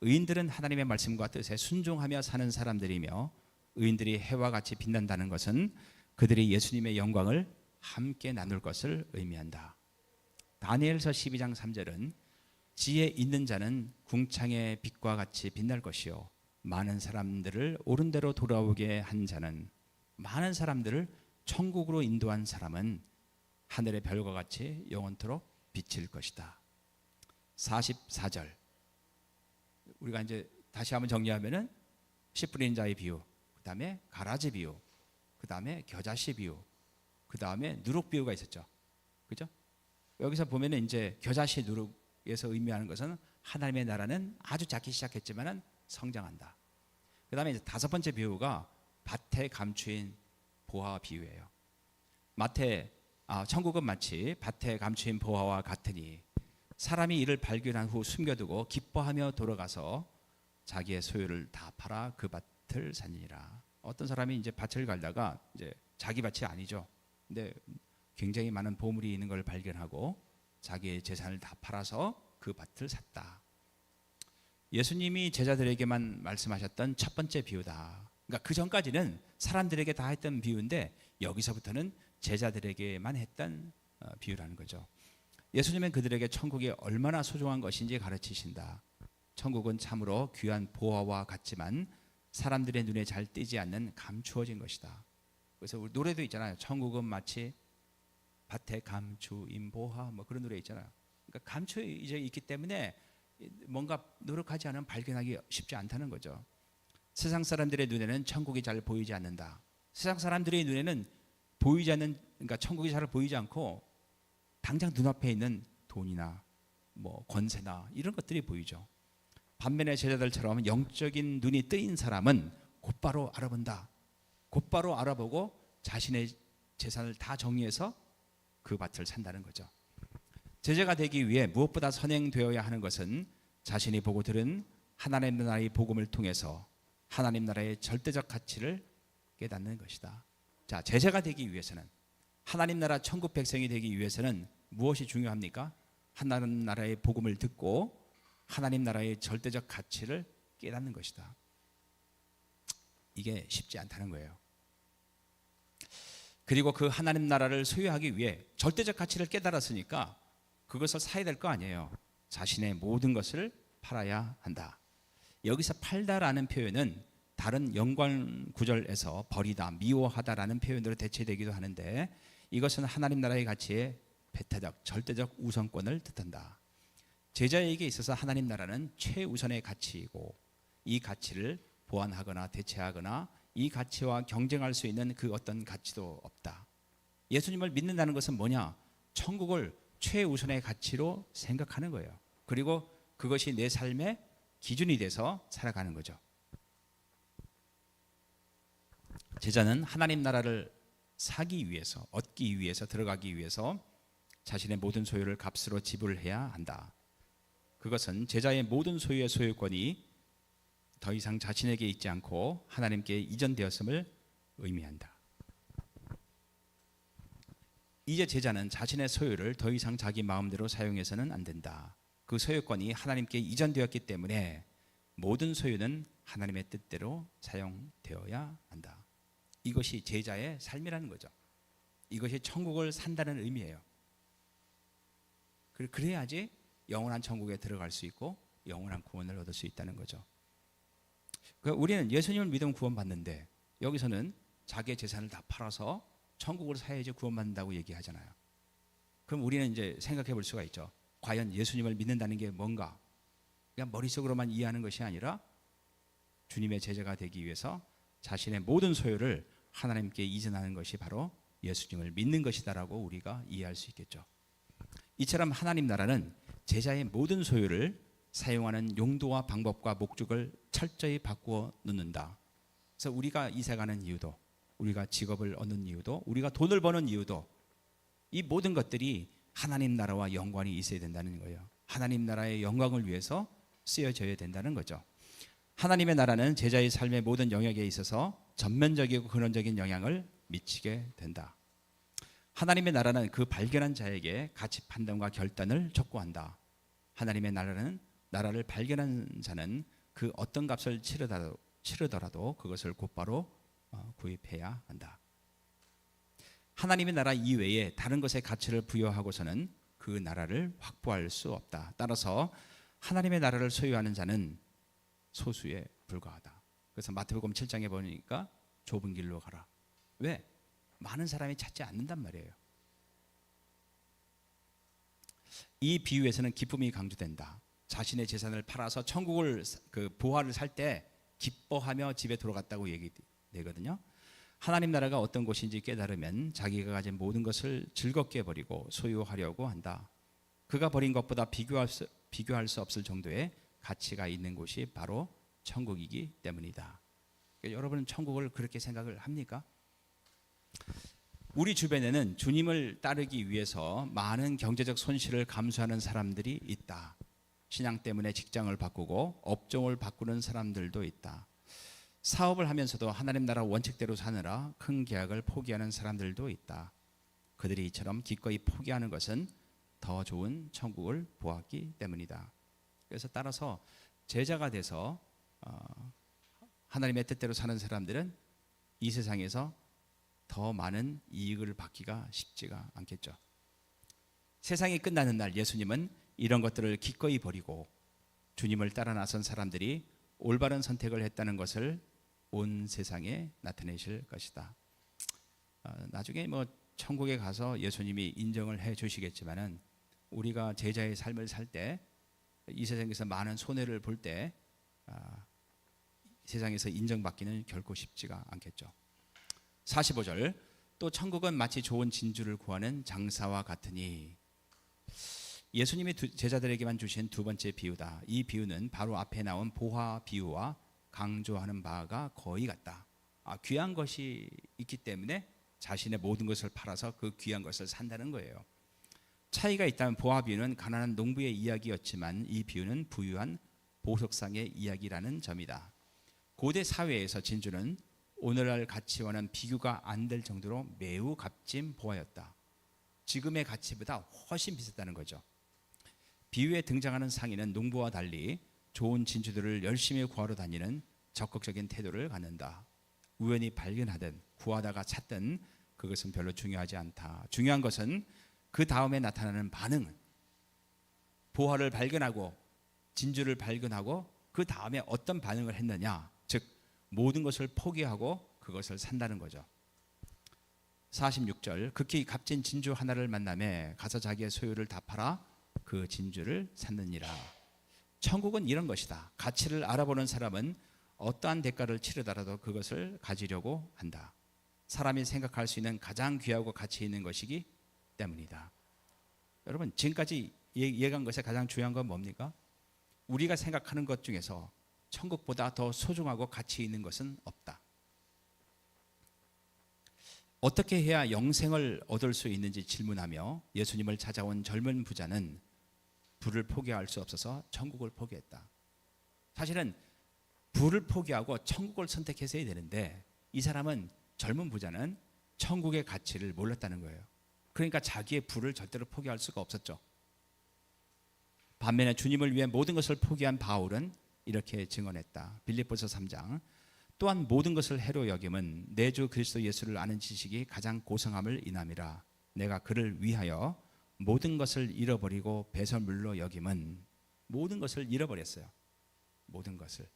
의인들은 하나님의 말씀과 뜻에 순종하며 사는 사람들이며, 의인들이 해와 같이 빛난다는 것은 그들이 예수님의 영광을 함께 나눌 것을 의미한다. 다니엘서 12장 3절은 지혜 있는 자는 궁창의 빛과 같이 빛날 것이요 많은 사람들을 옳은 대로 돌아오게 한 자는, 많은 사람들을 천국으로 인도한 사람은 하늘의 별과 같이 영원토록 비칠 것이다. 44절 우리가 이제 다시 한번 정리하면은 씨 뿌리는 자의 비유, 그 다음에 가라지 비유, 그 다음에 겨자씨 비유, 그 다음에 누룩 비유가 있었죠. 그죠? 여기서 보면은 이제 겨자씨 누룩에서 의미하는 것은 하나님의 나라는 아주 작게 시작했지만은 성장한다. 그 다음에 이제 다섯 번째 비유가 밭에 감추인 보화 비유예요. 천국은 마치 밭에 감추인 보화와 같으니 사람이 이를 발견한 후 숨겨두고 기뻐하며 돌아가서 자기의 소유를 다 팔아 그 밭을 사니라. 어떤 사람이 이제 밭을 갈다가 이제 자기 밭이 아니죠. 근데 굉장히 많은 보물이 있는 걸 발견하고 자기의 재산을 다 팔아서 그 밭을 샀다. 예수님이 제자들에게만 말씀하셨던 첫 번째 비유다. 그러니까 그 전까지는 사람들에게 다 했던 비유인데 여기서부터는 제자들에게만 했던 비유라는 거죠. 예수님은 그들에게 천국이 얼마나 소중한 것인지 가르치신다. 천국은 참으로 귀한 보화와 같지만 사람들의 눈에 잘 띄지 않는 감추어진 것이다. 그래서 우리 노래도 있잖아요. 천국은 마치 밭에 감추인 보화, 뭐 그런 노래 있잖아요. 그러니까 감추어 이제 있기 때문에 뭔가 노력하지 않으면 발견하기 쉽지 않다는 거죠. 세상 사람들의 눈에는 천국이 잘 보이지 않는다. 세상 사람들의 눈에는 보이지 않는, 그러니까 천국이 잘 보이지 않고 당장 눈앞에 있는 돈이나 뭐 권세나 이런 것들이 보이죠. 반면에 제자들처럼 영적인 눈이 뜨인 사람은 곧바로 알아본다. 곧바로 알아보고 자신의 재산을 다 정리해서 그 밭을 산다는 거죠. 제자가 되기 위해 무엇보다 선행되어야 하는 것은 자신이 보고 들은 하나님 나라의 복음을 통해서 하나님 나라의 절대적 가치를 깨닫는 것이다. 자, 제자가 되기 위해서는, 하나님 나라 천국 백성이 되기 위해서는 무엇이 중요합니까? 하나님 나라의 복음을 듣고 하나님 나라의 절대적 가치를 깨닫는 것이다. 이게 쉽지 않다는 거예요. 그리고 그 하나님 나라를 소유하기 위해 절대적 가치를 깨달았으니까 그것을 사야 될 거 아니에요. 자신의 모든 것을 팔아야 한다. 여기서 팔다라는 표현은 다른 연관 구절에서 버리다, 미워하다라는 표현으로 대체되기도 하는데, 이것은 하나님 나라의 가치에 배타적, 절대적 우선권을 뜻한다. 제자에게 있어서 하나님 나라는 최우선의 가치이고, 이 가치를 보완하거나 대체하거나 이 가치와 경쟁할 수 있는 그 어떤 가치도 없다. 예수님을 믿는다는 것은 뭐냐? 천국을 최우선의 가치로 생각하는 거예요. 그리고 그것이 내 삶의 기준이 돼서 살아가는 거죠. 제자는 하나님 나라를 사기 위해서, 얻기 위해서, 들어가기 위해서 자신의 모든 소유를 값으로 지불해야 한다. 그것은 제자의 모든 소유의 소유권이 더 이상 자신에게 있지 않고 하나님께 이전되었음을 의미한다. 이제 제자는 자신의 소유를 더 이상 자기 마음대로 사용해서는 안 된다. 그 소유권이 하나님께 이전되었기 때문에 모든 소유는 하나님의 뜻대로 사용되어야 한다. 이것이 제자의 삶이라는 거죠. 이것이 천국을 산다는 의미예요. 그래야지 영원한 천국에 들어갈 수 있고 영원한 구원을 얻을 수 있다는 거죠. 우리는 예수님을 믿으면 구원받는데 여기서는 자기의 재산을 다 팔아서 천국을 사야지 구원받는다고 얘기하잖아요. 그럼 우리는 이제 생각해 볼 수가 있죠. 과연 예수님을 믿는다는 게 뭔가? 그냥 머릿속으로만 이해하는 것이 아니라 주님의 제자가 되기 위해서 자신의 모든 소유를 하나님께 이전하는 것이 바로 예수님을 믿는 것이다라고 우리가 이해할 수 있겠죠. 이처럼 하나님 나라는 제자의 모든 소유를 사용하는 용도와 방법과 목적을 철저히 바꾸어 놓는다. 그래서 우리가 이사 가는 이유도, 우리가 직업을 얻는 이유도, 우리가 돈을 버는 이유도, 이 모든 것들이 하나님 나라와 연관이 있어야 된다는 거예요. 하나님 나라의 영광을 위해서 쓰여져야 된다는 거죠. 하나님의 나라는 제자의 삶의 모든 영역에 있어서 전면적이고 근원적인 영향을 미치게 된다. 하나님의 나라는 그 발견한 자에게 가치 판단과 결단을 촉구한다. 하나님의 나라는 나라를 발견한 자는 그 어떤 값을 치르더라도 그것을 곧바로 구입해야 한다. 하나님의 나라 이외에 다른 것에 가치를 부여하고서는 그 나라를 확보할 수 없다. 따라서 하나님의 나라를 소유하는 자는 소수에 불과하다. 그래서 마태복음 7장에 보니까 좁은 길로 가라. 왜? 많은 사람이 찾지 않는단 말이에요. 이 비유에서는 기쁨이 강조된다. 자신의 재산을 팔아서 천국을 보화를 살 때 기뻐하며 집에 돌아갔다고 얘기되거든요. 하나님 나라가 어떤 곳인지 깨달으면 자기가 가진 모든 것을 즐겁게 버리고 소유하려고 한다. 그가 버린 것보다 비교할 수 없을 정도의 가치가 있는 곳이 바로 천국이기 때문이다. 그러니까 여러분은 천국을 그렇게 생각을 합니까? 우리 주변에는 주님을 따르기 위해서 많은 경제적 손실을 감수하는 사람들이 있다. 신앙 때문에 직장을 바꾸고 업종을 바꾸는 사람들도 있다. 사업을 하면서도 하나님 나라 원칙대로 사느라 큰 계약을 포기하는 사람들도 있다. 그들이 이처럼 기꺼이 포기하는 것은 더 좋은 천국을 보았기 때문이다. 그래서 따라서 제자가 돼서 하나님의 뜻대로 사는 사람들은 이 세상에서 더 많은 이익을 받기가 쉽지가 않겠죠. 세상이 끝나는 날 예수님은 이런 것들을 기꺼이 버리고 주님을 따라 나선 사람들이 올바른 선택을 했다는 것을 온 세상에 나타내실 것이다. 나중에 천국에 가서 예수님이 인정을 해 주시겠지만은 우리가 제자의 삶을 살 때 이 세상에서 많은 손해를 볼 때 세상에서 인정받기는 결코 쉽지가 않겠죠. 45절 또 천국은 마치 좋은 진주를 구하는 장사와 같으니. 예수님이 제자들에게만 주신 두 번째 비유다. 이 비유는 바로 앞에 나온 보화 비유와 강조하는 바가 거의 같다. 귀한 것이 있기 때문에 자신의 모든 것을 팔아서 그 귀한 것을 산다는 거예요. 차이가 있다면 보화 비유는 가난한 농부의 이야기였지만 이 비유는 부유한 보석상의 이야기라는 점이다. 고대 사회에서 진주는 오늘날 가치와는 비교가 안 될 정도로 매우 값진 보화였다. 지금의 가치보다 훨씬 비쌌다는 거죠. 비유에 등장하는 상인은 농부와 달리 좋은 진주들을 열심히 구하러 다니는 적극적인 태도를 갖는다. 우연히 발견하든 구하다가 찾든 그것은 별로 중요하지 않다. 중요한 것은 그 다음에 나타나는 반응. 보화를 발견하고 진주를 발견하고 그 다음에 어떤 반응을 했느냐. 즉 모든 것을 포기하고 그것을 산다는 거죠. 46절 극히 값진 진주 하나를 만나매 가서 자기의 소유를 다 팔아 그 진주를 샀느니라. 천국은 이런 것이다. 가치를 알아보는 사람은 어떠한 대가를 치르더라도 그것을 가지려고 한다. 사람이 생각할 수 있는 가장 귀하고 가치 있는 것이기 때문이다. 여러분 지금까지 얘기한 것에 가장 중요한 건 뭡니까? 우리가 생각하는 것 중에서 천국보다 더 소중하고 가치 있는 것은 없다. 어떻게 해야 영생을 얻을 수 있는지 질문하며 예수님을 찾아온 젊은 부자는 부를 포기할 수 없어서 천국을 포기했다. 사실은 부를 포기하고 천국을 선택했어야 되는데 이 사람은 젊은 부자는 천국의 가치를 몰랐다는 거예요. 그러니까 자기의 부를 절대로 포기할 수가 없었죠. 반면에 주님을 위해 모든 것을 포기한 바울은 이렇게 증언했다. 빌립보서 3장 또한 모든 것을 해로 여김은 내 주 그리스도 예수를 아는 지식이 가장 고상함을 인함이라. 내가 그를 위하여 모든 것을 잃어버리고 배설물로 여김은 모든 것을 잃어버렸어요. 모든 것을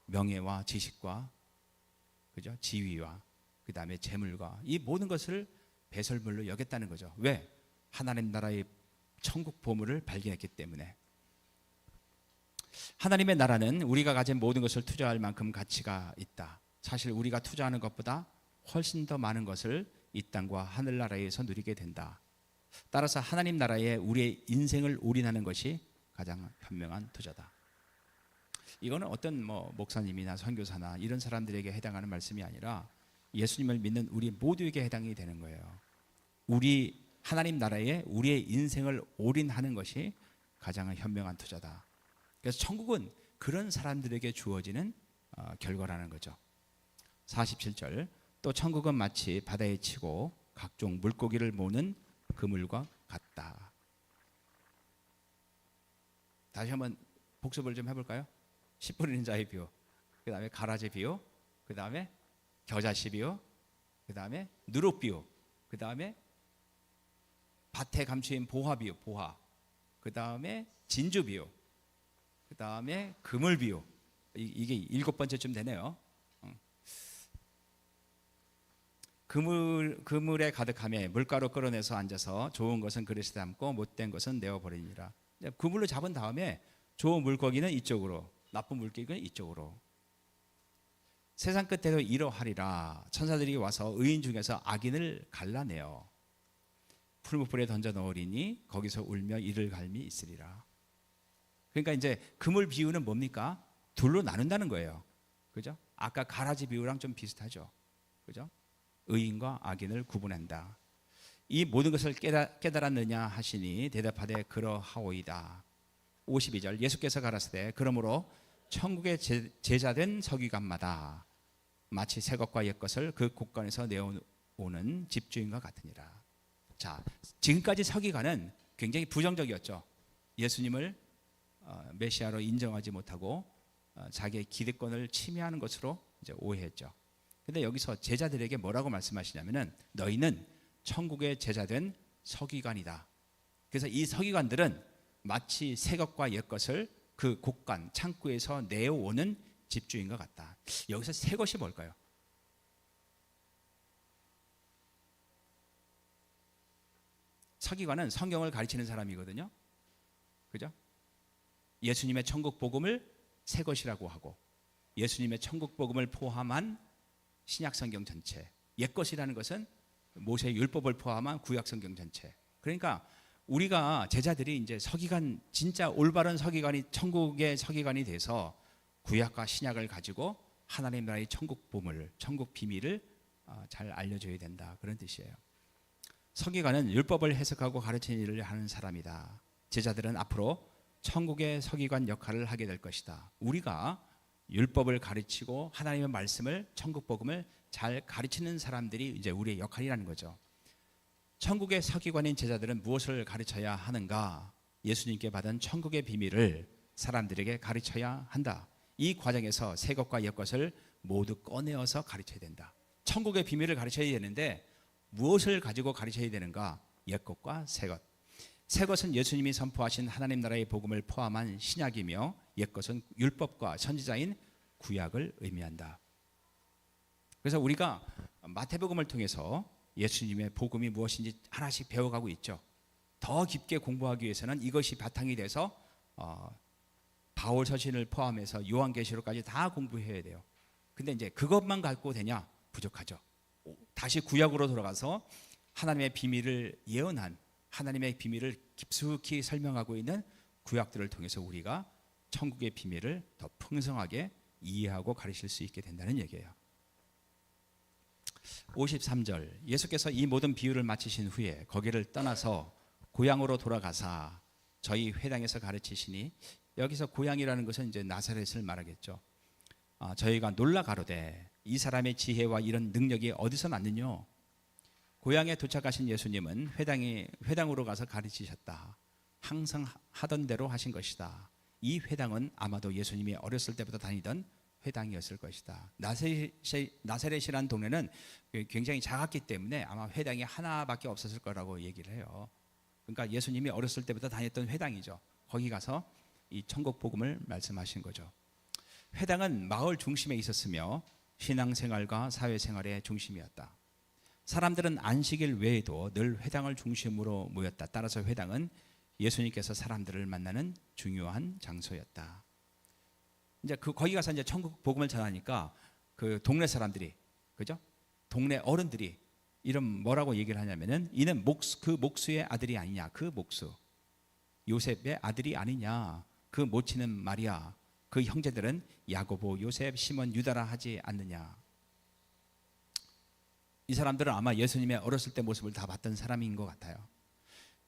명예와 지식과 그죠? 지위와 그 다음에 재물과 이 모든 것을 배설물로 여겼다는 거죠. 왜? 하나님 나라의 천국 보물을 발견했기 때문에. 하나님의 나라는 우리가 가진 모든 것을 투자할 만큼 가치가 있다. 사실 우리가 투자하는 것보다 훨씬 더 많은 것을 이 땅과 하늘나라에서 누리게 된다. 따라서 하나님 나라에 우리의 인생을 올인하는 것이 가장 현명한 투자다. 이거는 어떤 목사님이나 선교사나 이런 사람들에게 해당하는 말씀이 아니라 예수님을 믿는 우리 모두에게 해당이 되는 거예요. 우리 하나님 나라에 우리의 인생을 올인하는 것이 가장 현명한 투자다. 그래서 천국은 그런 사람들에게 주어지는 결과라는 거죠. 47절, 또 천국은 마치 바다에 치고 각종 물고기를 모으는 그물과 같다. 다시 한번 복습을 좀 해볼까요? 씨 뿌리는 자의 비유, 그 다음에 가라지 비유, 그 다음에 겨자씨 비유, 그 다음에 누룩 비유, 그 다음에 밭에 감추인 보화 비유, 보화, 그 다음에 진주 비유, 그 다음에 그물 비유. 이게 7번째쯤 되네요. 그물에 가득함에 물가로 끌어내서 앉아서 좋은 것은 그릇에 담고 못된 것은 내어버리니라. 그물로 잡은 다음에 좋은 물고기는 이쪽으로, 나쁜 물고기는 이쪽으로. 세상 끝에도 이러하리라. 천사들이 와서 의인 중에서 악인을 갈라내어 풀무불에 던져 넣으리니 거기서 울며 이를 갈미 있으리라. 그러니까 이제 그물 비유는 뭡니까? 둘로 나눈다는 거예요. 그죠? 아까 가라지 비유랑 좀 비슷하죠. 그죠? 의인과 악인을 구분한다. 이 모든 것을 깨달았느냐 하시니 대답하되 그러하오이다. 52절, 예수께서 가라사대 그러므로 천국의 제자된 서기관마다 마치 새 것과 옛 것을 그 곳간에서 내어오는 집주인과 같으니라. 자, 지금까지 서기관은 굉장히 부정적이었죠. 예수님을 메시아로 인정하지 못하고 자기의 기득권을 침해하는 것으로 이제 오해했죠. 근데 여기서 제자들에게 뭐라고 말씀하시냐면은 너희는 천국의 제자된 서기관이다. 그래서 이 서기관들은 마치 새 것과 옛 것을 그 곳간 창고에서 내어오는 집주인과 같다. 여기서 새 것이 뭘까요? 서기관은 성경을 가르치는 사람이거든요. 그죠? 예수님의 천국 복음을 새 것이라고 하고 예수님의 천국 복음을 포함한 신약 성경 전체, 옛 것이라는 것은 모세의 율법을 포함한 구약 성경 전체. 그러니까 우리가 제자들이 이제 서기관, 진짜 올바른 서기관이 천국의 서기관이 돼서 구약과 신약을 가지고 하나님 나라의 천국 보물, 천국 비밀을 잘 알려줘야 된다. 그런 뜻이에요. 서기관은 율법을 해석하고 가르치는 일을 하는 사람이다. 제자들은 앞으로 천국의 서기관 역할을 하게 될 것이다. 우리가 율법을 가르치고 하나님의 말씀을, 천국 복음을 잘 가르치는 사람들이 이제 우리의 역할이라는 거죠. 천국의 서기관인 제자들은 무엇을 가르쳐야 하는가? 예수님께 받은 천국의 비밀을 사람들에게 가르쳐야 한다. 이 과정에서 새 것과 옛 것을 모두 꺼내어서 가르쳐야 된다. 천국의 비밀을 가르쳐야 되는데 무엇을 가지고 가르쳐야 되는가? 옛 것과 새 것. 새 것은 예수님이 선포하신 하나님 나라의 복음을 포함한 신약이며 옛 것은 율법과 선지자인 구약을 의미한다. 그래서 우리가 마태복음을 통해서 예수님의 복음이 무엇인지 하나씩 배워가고 있죠. 더 깊게 공부하기 위해서는 이것이 바탕이 돼서 바울 서신을 포함해서 요한계시록까지 다 공부해야 돼요. 근데 이제 그것만 갖고 되냐? 부족하죠. 다시 구약으로 돌아가서 하나님의 비밀을 예언한, 하나님의 비밀을 깊숙이 설명하고 있는 구약들을 통해서 우리가 천국의 비밀을 더 풍성하게 이해하고 가르칠 수 있게 된다는 얘기예요. 53절, 예수께서 이 모든 비유를 마치신 후에 거기를 떠나서 고향으로 돌아가사 저희 회당에서 가르치시니, 여기서 고향이라는 것은 이제 나사렛을 말하겠죠. 저희가 놀라 가로되 이 사람의 지혜와 이런 능력이 어디서 났느뇨? 고향에 도착하신 예수님은 회당으로 가서 가르치셨다. 항상 하던 대로 하신 것이다. 이 회당은 아마도 예수님이 어렸을 때부터 다니던 회당이었을 것이다. 나사렛이라는 동네는 굉장히 작았기 때문에 아마 회당이 하나밖에 없었을 거라고 얘기를 해요. 그러니까 예수님이 어렸을 때부터 다녔던 회당이죠. 거기 가서 이 천국 복음을 말씀하신 거죠. 회당은 마을 중심에 있었으며 신앙생활과 사회생활의 중심이었다. 사람들은 안식일 외에도 늘 회당을 중심으로 모였다. 따라서 회당은 예수님께서 사람들을 만나는 중요한 장소였다. 이제 거기 가서 이제 천국 복음을 전하니까 그 동네 사람들이, 그죠? 동네 어른들이 이런 뭐라고 얘기를 하냐면은 이는 그 목수의 아들이 아니냐? 그 목수 요셉의 아들이 아니냐? 그 모친은 마리아, 그 형제들은 야고보, 요셉, 시몬, 유다라 하지 않느냐? 이 사람들은 아마 예수님의 어렸을 때 모습을 다 봤던 사람인 것 같아요.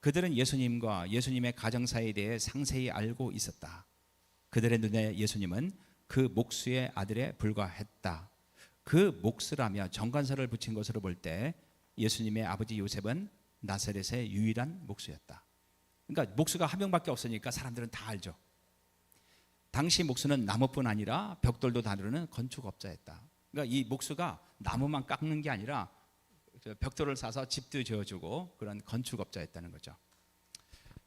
그들은 예수님과 예수님의 가정사에 대해 상세히 알고 있었다. 그들의 눈에 예수님은 그 목수의 아들에 불과했다. 그 목수라며 정관사를 붙인 것으로 볼 때 예수님의 아버지 요셉은 나사렛의 유일한 목수였다. 그러니까 목수가 한 명밖에 없으니까 사람들은 다 알죠. 당시 목수는 나무뿐 아니라 벽돌도 다루는 건축업자였다. 그러니까 이 목수가 나무만 깎는 게 아니라 벽돌을 사서 집도 지어주고 그런 건축업자였다는 거죠.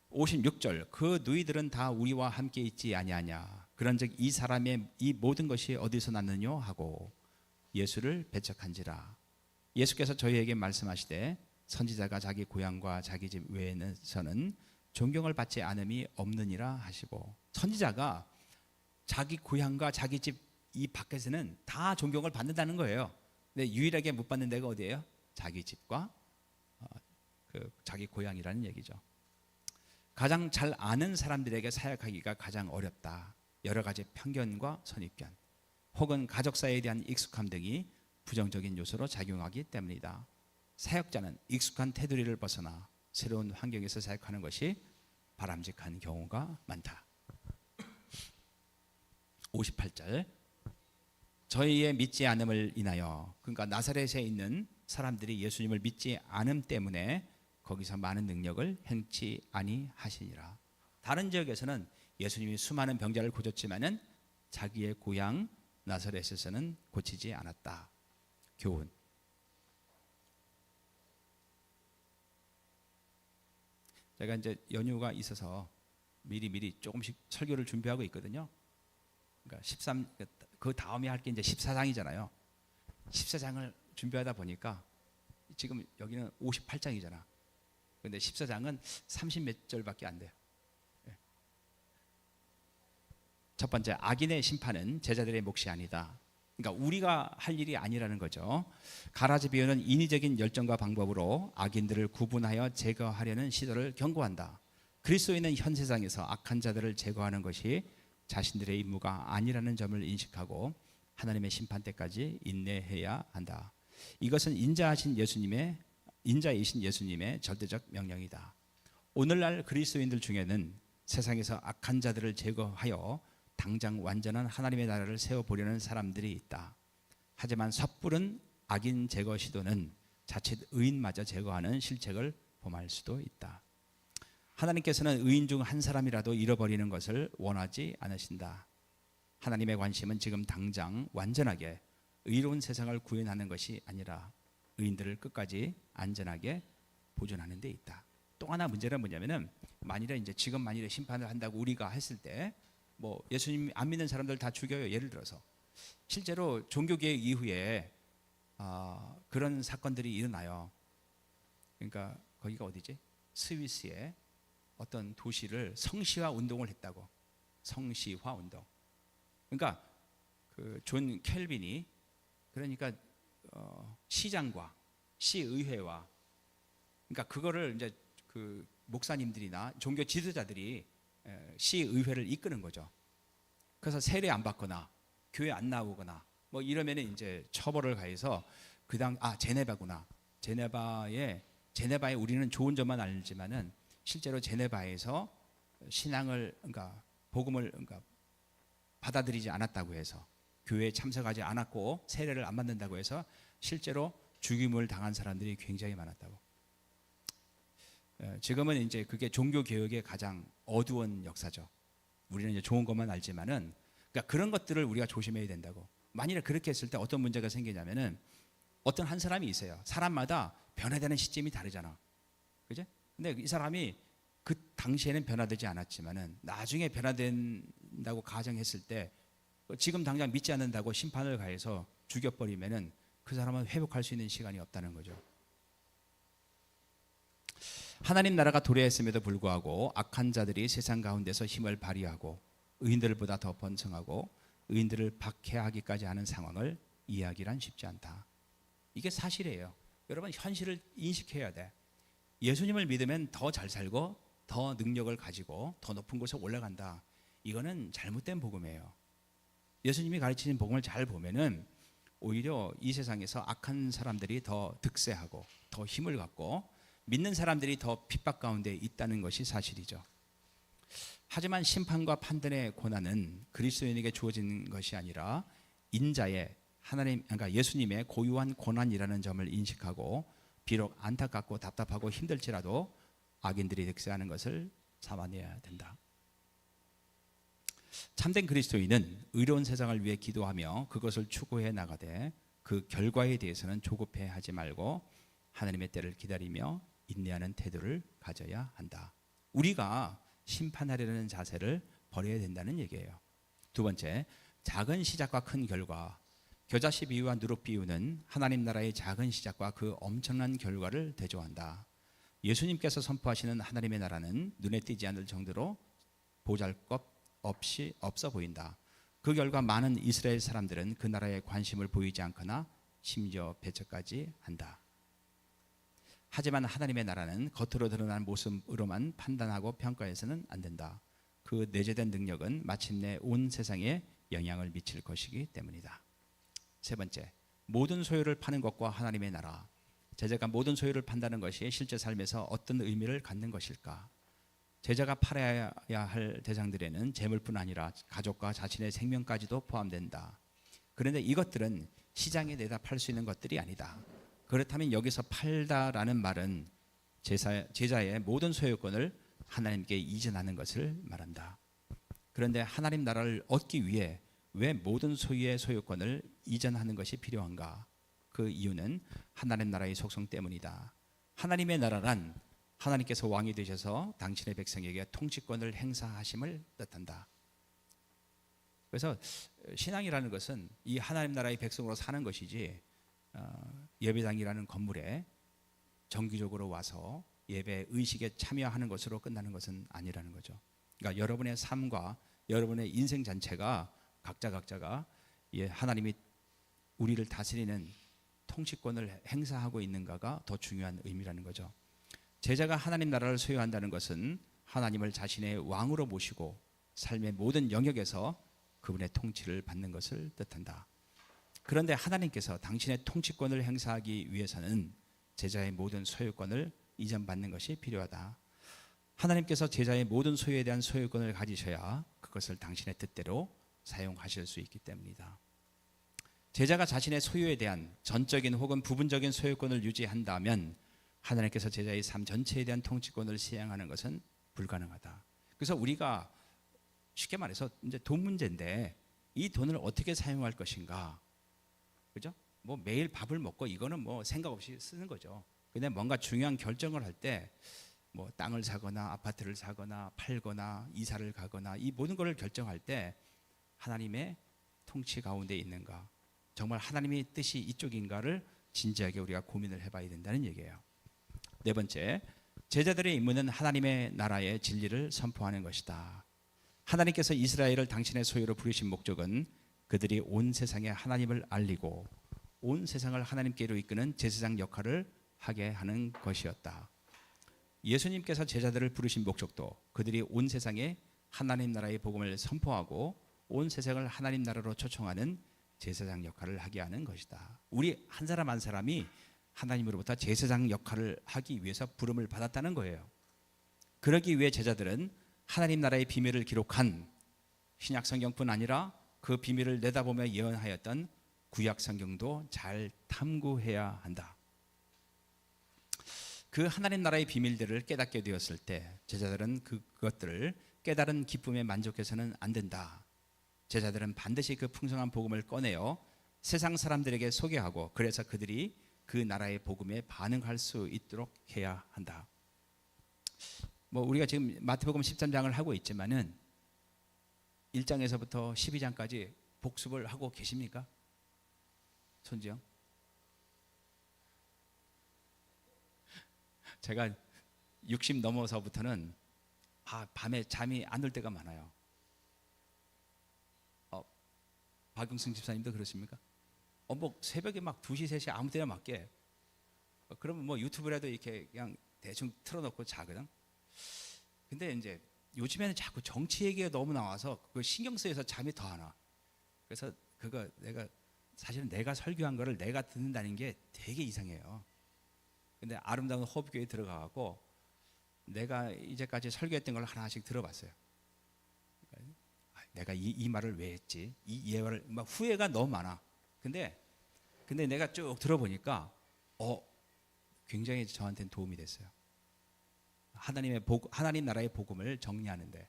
56절, 그 누이들은 다 우리와 함께 있지 아니하냐. 그런즉 이 사람의 이 모든 것이 어디서 났느뇨 하고 예수를 배척한지라. 예수께서 저희에게 말씀하시되 선지자가 자기 고향과 자기 집 외에서는 존경을 받지 않음이 없느니라 하시고, 선지자가 자기 고향과 자기 집 이 밖에서는 다 존경을 받는다는 거예요. 근데 유일하게 못 받는 데가 어디예요? 자기 집과 자기 고향이라는 얘기죠. 가장 잘 아는 사람들에게 사역하기가 가장 어렵다. 여러 가지 편견과 선입견 혹은 가족사에 대한 익숙함 등이 부정적인 요소로 작용하기 때문이다. 사역자는 익숙한 테두리를 벗어나 새로운 환경에서 사역하는 것이 바람직한 경우가 많다. 58절, 저희의 믿지 않음을 인하여, 그러니까 나사렛에 있는 사람들이 예수님을 믿지 않음 때문에 거기서 많은 능력을 행치 아니하시니라. 다른 지역에서는 예수님이 수많은 병자를 고쳤지만은 자기의 고향 나사렛에서는 고치지 않았다. 교훈. 제가 이제 연휴가 있어서 미리 조금씩 설교를 준비하고 있거든요. 그러니까 그 다음에 할 게 이제 14장이잖아요. 14장을 준비하다 보니까 지금 여기는 58장이잖아. 근데 14장은 30 몇 절밖에 안 돼요. 첫 번째, 악인의 심판은 제자들의 몫이 아니다. 그러니까 우리가 할 일이 아니라는 거죠. 가라지 비유는 인위적인 열정과 방법으로 악인들을 구분하여 제거하려는 시도를 경고한다. 그리스도인은 현 세상에서 악한 자들을 제거하는 것이 자신들의 임무가 아니라는 점을 인식하고 하나님의 심판 때까지 인내해야 한다. 이것은 인자이신 예수님의 절대적 명령이다. 오늘날 그리스도인들 중에는 세상에서 악한 자들을 제거하여 당장 완전한 하나님의 나라를 세워보려는 사람들이 있다. 하지만 섣부른 악인 제거 시도는 자칫 의인마저 제거하는 실책을 범할 수도 있다. 하나님께서는 의인 중 한 사람이라도 잃어버리는 것을 원하지 않으신다. 하나님의 관심은 지금 당장 완전하게 의로운 세상을 구현하는 것이 아니라 의인들을 끝까지 안전하게 보존하는 데 있다. 또 하나 문제는 뭐냐면은 만일에 심판을 한다고 우리가 했을 때 뭐 예수님 안 믿는 사람들 다 죽여요. 예를 들어서 실제로 종교개혁 이후에 그런 사건들이 일어나요. 그러니까 거기가 어디지? 스위스의 어떤 도시를 성시화 운동을 했다고. 성시화 운동. 그러니까 그 존 켈빈이 그러니까 시장과 시의회와 그러니까 그거를 이제 그 목사님들이나 종교 지도자들이 시의회를 이끄는 거죠. 그래서 세례 안 받거나 교회 안 나오거나 뭐 이러면은 이제 처벌을 가해서 제네바구나. 제네바에 우리는 좋은 점만 알지만은 실제로 제네바에서 신앙을 그러니까 복음을 그러니까 받아들이지 않았다고 해서 교회에 참석하지 않았고 세례를 안 받는다고 해서 실제로 죽임을 당한 사람들이 굉장히 많았다고. 지금은 이제 그게 종교 개혁의 가장 어두운 역사죠. 우리는 이제 좋은 것만 알지만은 그러니까 그런 것들을 우리가 조심해야 된다고. 만일에 그렇게 했을 때 어떤 문제가 생기냐면은 어떤 한 사람이 있어요. 사람마다 변화되는 시점이 다르잖아. 그죠? 근데 이 사람이 그 당시에는 변화되지 않았지만은 나중에 변화된다고 가정했을 때 지금 당장 믿지 않는다고 심판을 가해서 죽여버리면은 그 사람은 회복할 수 있는 시간이 없다는 거죠. 하나님 나라가 도래했음에도 불구하고 악한 자들이 세상 가운데서 힘을 발휘하고 의인들보다 더 번성하고 의인들을 박해하기까지 하는 상황을 이해하기란 쉽지 않다. 이게 사실이에요. 여러분 현실을 인식해야 돼. 예수님을 믿으면 더 잘 살고 더 능력을 가지고 더 높은 곳에 올라간다. 이거는 잘못된 복음이에요. 예수님이 가르치신 복음을 잘 보면은 오히려 이 세상에서 악한 사람들이 더 득세하고 더 힘을 갖고 믿는 사람들이 더 핍박 가운데 있다는 것이 사실이죠. 하지만 심판과 판단의 고난은 그리스도인에게 주어진 것이 아니라 인자의 하나님, 그러니까 예수님의 고유한 고난이라는 점을 인식하고 비록 안타깝고 답답하고 힘들지라도 악인들이 득세하는 것을 참아내야 된다. 참된 그리스도인은 의로운 세상을 위해 기도하며 그것을 추구해 나가되 그 결과에 대해서는 조급해하지 말고 하나님의 때를 기다리며 인내하는 태도를 가져야 한다. 우리가 심판하려는 자세를 버려야 된다는 얘기예요. 두 번째, 작은 시작과 큰 결과. 겨자씨 비유와 누룩 비유는 하나님 나라의 작은 시작과 그 엄청난 결과를 대조한다. 예수님께서 선포하시는 하나님의 나라는 눈에 띄지 않을 정도로 보잘것 없이 없어 보인다. 그 결과 많은 이스라엘 사람들은 그 나라에 관심을 보이지 않거나 심지어 배척까지 한다. 하지만 하나님의 나라는 겉으로 드러난 모습으로만 판단하고 평가해서는 안 된다. 그 내재된 능력은 마침내 온 세상에 영향을 미칠 것이기 때문이다. 세 번째, 모든 소유를 파는 것과 하나님의 나라. 제자가 모든 소유를 판다는 것이 실제 삶에서 어떤 의미를 갖는 것일까? 제자가 팔아야 할 대상들에는 재물뿐 아니라 가족과 자신의 생명까지도 포함된다. 그런데 이것들은 시장에 내다 팔 수 있는 것들이 아니다. 그렇다면 여기서 팔다라는 말은 제자의 모든 소유권을 하나님께 이전하는 것을 말한다. 그런데 하나님 나라를 얻기 위해 왜 모든 소유의 소유권을 이전하는 것이 필요한가? 그 이유는 하나님 나라의 속성 때문이다. 하나님의 나라란 하나님께서 왕이 되셔서 당신의 백성에게 통치권을 행사하심을 뜻한다. 그래서 신앙이라는 것은 이 하나님 나라의 백성으로 사는 것이지 예배당이라는 건물에 정기적으로 와서 예배 의식에 참여하는 것으로 끝나는 것은 아니라는 거죠. 그러니까 여러분의 삶과 여러분의 인생 전체가 각자가 하나님이 우리를 다스리는 통치권을 행사하고 있는가가 더 중요한 의미라는 거죠. 제자가 하나님 나라를 소유한다는 것은 하나님을 자신의 왕으로 모시고 삶의 모든 영역에서 그분의 통치를 받는 것을 뜻한다. 그런데 하나님께서 당신의 통치권을 행사하기 위해서는 제자의 모든 소유권을 이전받는 것이 필요하다. 하나님께서 제자의 모든 소유에 대한 소유권을 가지셔야 그것을 당신의 뜻대로 사용하실 수 있기 때문이다. 제자가 자신의 소유에 대한 전적인 혹은 부분적인 소유권을 유지한다면 하나님께서 제자의 삶 전체에 대한 통치권을 시행하는 것은 불가능하다. 그래서 우리가 쉽게 말해서 이제 돈 문제인데 이 돈을 어떻게 사용할 것인가, 그죠? 뭐 매일 밥을 먹고 이거는 뭐 생각 없이 쓰는 거죠. 근데 뭔가 중요한 결정을 할 때 뭐 땅을 사거나 아파트를 사거나 팔거나 이사를 가거나 이 모든 것을 결정할 때 하나님의 통치 가운데 있는가, 정말 하나님의 뜻이 이쪽인가를 진지하게 우리가 고민을 해봐야 된다는 얘기예요. 네 번째, 제자들의 임무는 하나님의 나라의 진리를 선포하는 것이다. 하나님께서 이스라엘을 당신의 소유로 부르신 목적은 그들이 온 세상에 하나님을 알리고 온 세상을 하나님께로 이끄는 제사장 역할을 하게 하는 것이었다. 예수님께서 제자들을 부르신 목적도 그들이 온 세상에 하나님 나라의 복음을 선포하고 온 세상을 하나님 나라로 초청하는 제사장 역할을 하게 하는 것이다. 우리 한 사람 한 사람이 하나님으로부터 제사장 역할을 하기 위해서 부름을 받았다는 거예요. 그러기 위해 제자들은 하나님 나라의 비밀을 기록한 신약 성경뿐 아니라 그 비밀을 내다보며 예언하였던 구약 성경도 잘 탐구해야 한다. 그 하나님 나라의 비밀들을 깨닫게 되었을 때 제자들은 그것들을 깨달은 기쁨에 만족해서는 안 된다. 제자들은 반드시 그 풍성한 복음을 꺼내어 세상 사람들에게 소개하고 그래서 그들이 그 나라의 복음에 반응할 수 있도록 해야 한다. 뭐 우리가 지금 마태복음 13장을 하고 있지만은 1장에서부터 12장까지 복습을 하고 계십니까? 손지영? 제가 60 넘어서부터는 밤에 잠이 안 올 때가 많아요. 박용승 집사님도 그렇습니까? 뭐 새벽에 막 2시, 3시 아무 때나 맞게 그러면 뭐 유튜브라도 이렇게 그냥 대충 틀어놓고 자거든. 근데 이제 요즘에는 자꾸 정치 얘기가 너무 나와서 그 신경 쓰여서 잠이 더 안 와. 그래서 그거 사실은 내가 설교한 거를 내가 듣는다는 게 되게 이상해요. 근데 아름다운 호흡교회에 들어가고 내가 이제까지 설교했던 걸 하나씩 들어봤어요. 내가 이 말을 왜 했지? 이 예화를 막 후회가 너무 많아. 근데 내가 쭉 들어보니까 굉장히 저한테는 도움이 됐어요. 하나님 나라의 복음을 정리하는데.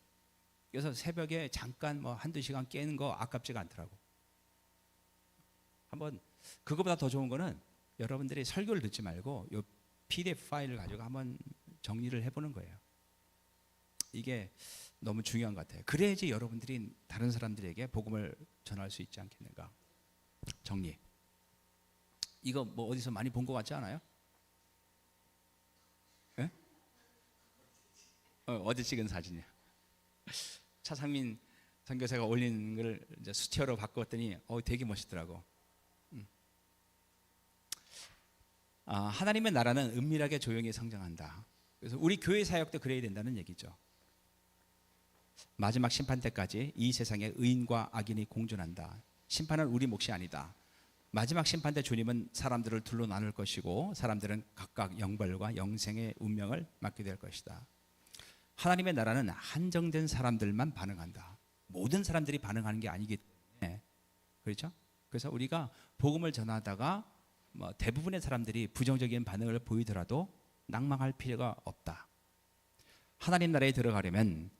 그래서 새벽에 잠깐 뭐 한두 시간 깨는 거 아깝지가 않더라고. 한번 그거보다 더 좋은 거는 여러분들이 설교를 듣지 말고 요 PDF 파일을 가지고 한번 정리를 해보는 거예요. 이게 너무 중요한 것 같아요. 그래야지 여러분들이 다른 사람들에게 복음을 전할 수 있지 않겠는가. 정리. 이거 뭐 어디서 많이 본 것 같지 않아요? 예? 어제 찍은 사진이야. 차상민 선교사가 올린 걸 이제 수채화로 바꿨더니 되게 멋있더라고. 하나님의 나라는 은밀하게 조용히 성장한다. 그래서 우리 교회 사역도 그래야 된다는 얘기죠. 마지막 심판 때까지 이 세상에 의인과 악인이 공존한다. 심판은 우리 몫이 아니다. 마지막 심판 때 주님은 사람들을 둘로 나눌 것이고 사람들은 각각 영벌과 영생의 운명을 맡게 될 것이다. 하나님의 나라는 한정된 사람들만 반응한다. 모든 사람들이 반응하는 게 아니기 때문에 그렇죠? 그래서 우리가 복음을 전하다가 뭐 대부분의 사람들이 부정적인 반응을 보이더라도 낭망할 필요가 없다. 하나님 나라에 들어가려면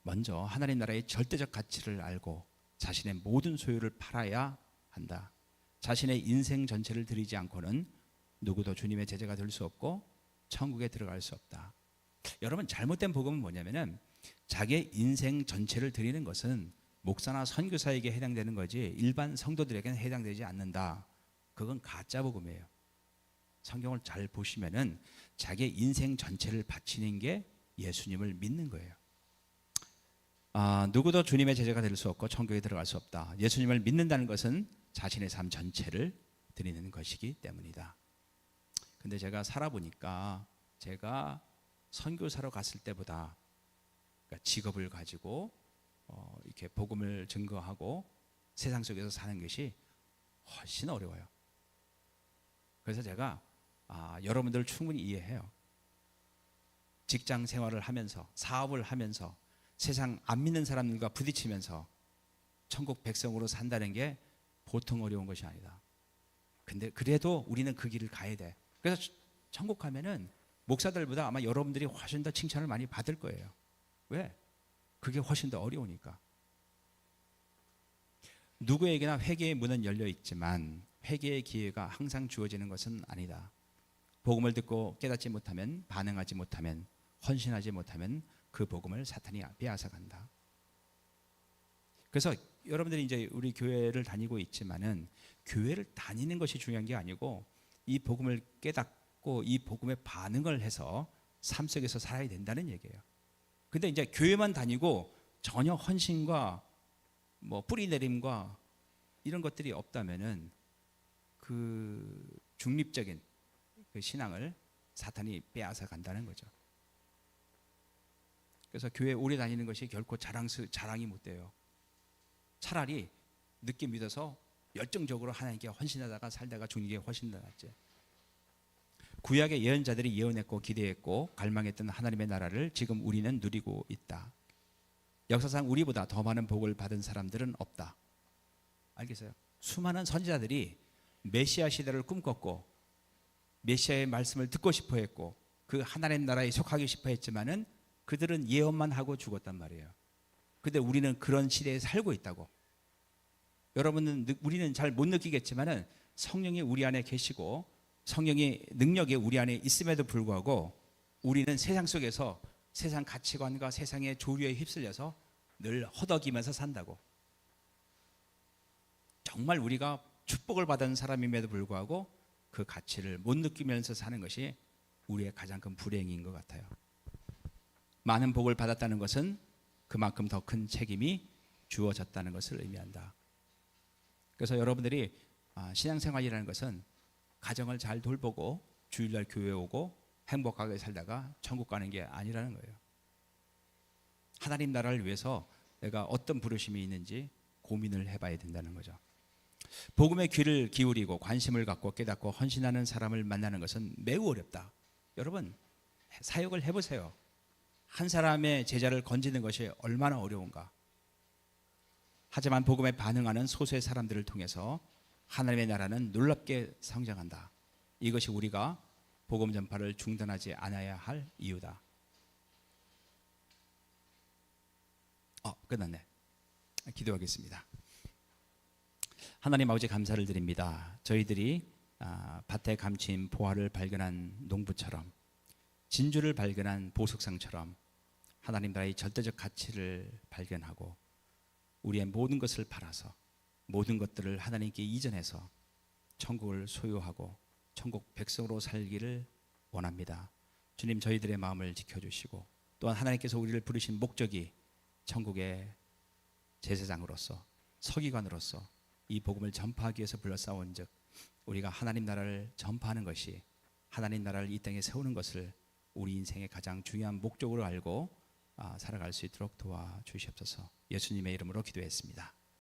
먼저 하나님 나라의 절대적 가치를 알고 자신의 모든 소유를 팔아야 한다. 자신의 인생 전체를 드리지 않고는 누구도 주님의 제자가 될 수 없고 천국에 들어갈 수 없다. 여러분, 잘못된 복음은 뭐냐면은 자기의 인생 전체를 드리는 것은 목사나 선교사에게 해당되는 거지 일반 성도들에게는 해당되지 않는다. 그건 가짜 복음이에요. 성경을 잘 보시면은 자기의 인생 전체를 바치는 게 예수님을 믿는 거예요. 누구도 주님의 제자가 될 수 없고 천국에 들어갈 수 없다. 예수님을 믿는다는 것은 자신의 삶 전체를 드리는 것이기 때문이다. 근데 제가 살아보니까 제가 선교사로 갔을 때보다 그러니까 직업을 가지고 이렇게 복음을 증거하고 세상 속에서 사는 것이 훨씬 어려워요. 그래서 제가 여러분들을 충분히 이해해요. 직장 생활을 하면서 사업을 하면서 세상 안 믿는 사람들과 부딪히면서 천국 백성으로 산다는 게 보통 어려운 것이 아니다. 근데 그래도 우리는 그 길을 가야 돼. 그래서 천국 가면은 목사들보다 아마 여러분들이 훨씬 더 칭찬을 많이 받을 거예요. 왜? 그게 훨씬 더 어려우니까. 누구에게나 회개의 문은 열려 있지만 회개의 기회가 항상 주어지는 것은 아니다. 복음을 듣고 깨닫지 못하면, 반응하지 못하면, 헌신하지 못하면 그 복음을 사탄이 빼앗아간다. 그래서 여러분들이 이제 우리 교회를 다니고 있지만은 교회를 다니는 것이 중요한 게 아니고 이 복음을 깨닫고 이 복음에 반응을 해서 삶 속에서 살아야 된다는 얘기예요. 근데 이제 교회만 다니고 전혀 헌신과 뭐 뿌리내림과 이런 것들이 없다면은 그 중립적인 그 신앙을 사탄이 빼앗아 간다는 거죠. 그래서 교회 오래 다니는 것이 결코 자랑이 못 돼요. 차라리 늦게 믿어서 열정적으로 하나님께 헌신하다가 살다가 죽는 게 훨씬 더 낫지. 구약의 예언자들이 예언했고 기대했고 갈망했던 하나님의 나라를 지금 우리는 누리고 있다. 역사상 우리보다 더 많은 복을 받은 사람들은 없다. 알겠어요? 수많은 선지자들이 메시아 시대를 꿈꿨고 메시아의 말씀을 듣고 싶어 했고 그 하나님 나라에 속하기 싶어 했지만은 그들은 예언만 하고 죽었단 말이에요. 근데 우리는 그런 시대에 살고 있다고. 우리는 잘 못 느끼겠지만은 성령이 우리 안에 계시고 성령의 능력이 우리 안에 있음에도 불구하고 우리는 세상 속에서 세상 가치관과 세상의 조류에 휩쓸려서 늘 허덕이면서 산다고. 정말 우리가 축복을 받은 사람임에도 불구하고 그 가치를 못 느끼면서 사는 것이 우리의 가장 큰 불행인 것 같아요. 많은 복을 받았다는 것은 그만큼 더 큰 책임이 주어졌다는 것을 의미한다. 그래서 여러분들이 신앙생활이라는 것은 가정을 잘 돌보고 주일날 교회 오고 행복하게 살다가 천국 가는 게 아니라는 거예요. 하나님 나라를 위해서 내가 어떤 부르심이 있는지 고민을 해봐야 된다는 거죠. 복음의 귀를 기울이고 관심을 갖고 깨닫고 헌신하는 사람을 만나는 것은 매우 어렵다. 여러분 사역을 해보세요. 한 사람의 제자를 건지는 것이 얼마나 어려운가. 하지만 복음에 반응하는 소수의 사람들을 통해서 하나님의 나라는 놀랍게 성장한다. 이것이 우리가 복음 전파를 중단하지 않아야 할 이유다. 끝났네. 기도하겠습니다. 하나님 아버지 감사를 드립니다. 저희들이 밭에 감춘 보화를 발견한 농부처럼, 진주를 발견한 보석상처럼 하나님 나라의 절대적 가치를 발견하고 우리의 모든 것을 팔아서 모든 것들을 하나님께 이전해서 천국을 소유하고 천국 백성으로 살기를 원합니다. 주님, 저희들의 마음을 지켜주시고 또한 하나님께서 우리를 부르신 목적이 천국의 제사장으로서, 서기관으로서 이 복음을 전파하기 위해서 불러싸운 즉 우리가 하나님 나라를 전파하는 것이, 하나님 나라를 이 땅에 세우는 것을 우리 인생의 가장 중요한 목적으로 알고 살아갈 수 있도록 도와주시옵소서. 예수님의 이름으로 기도했습니다.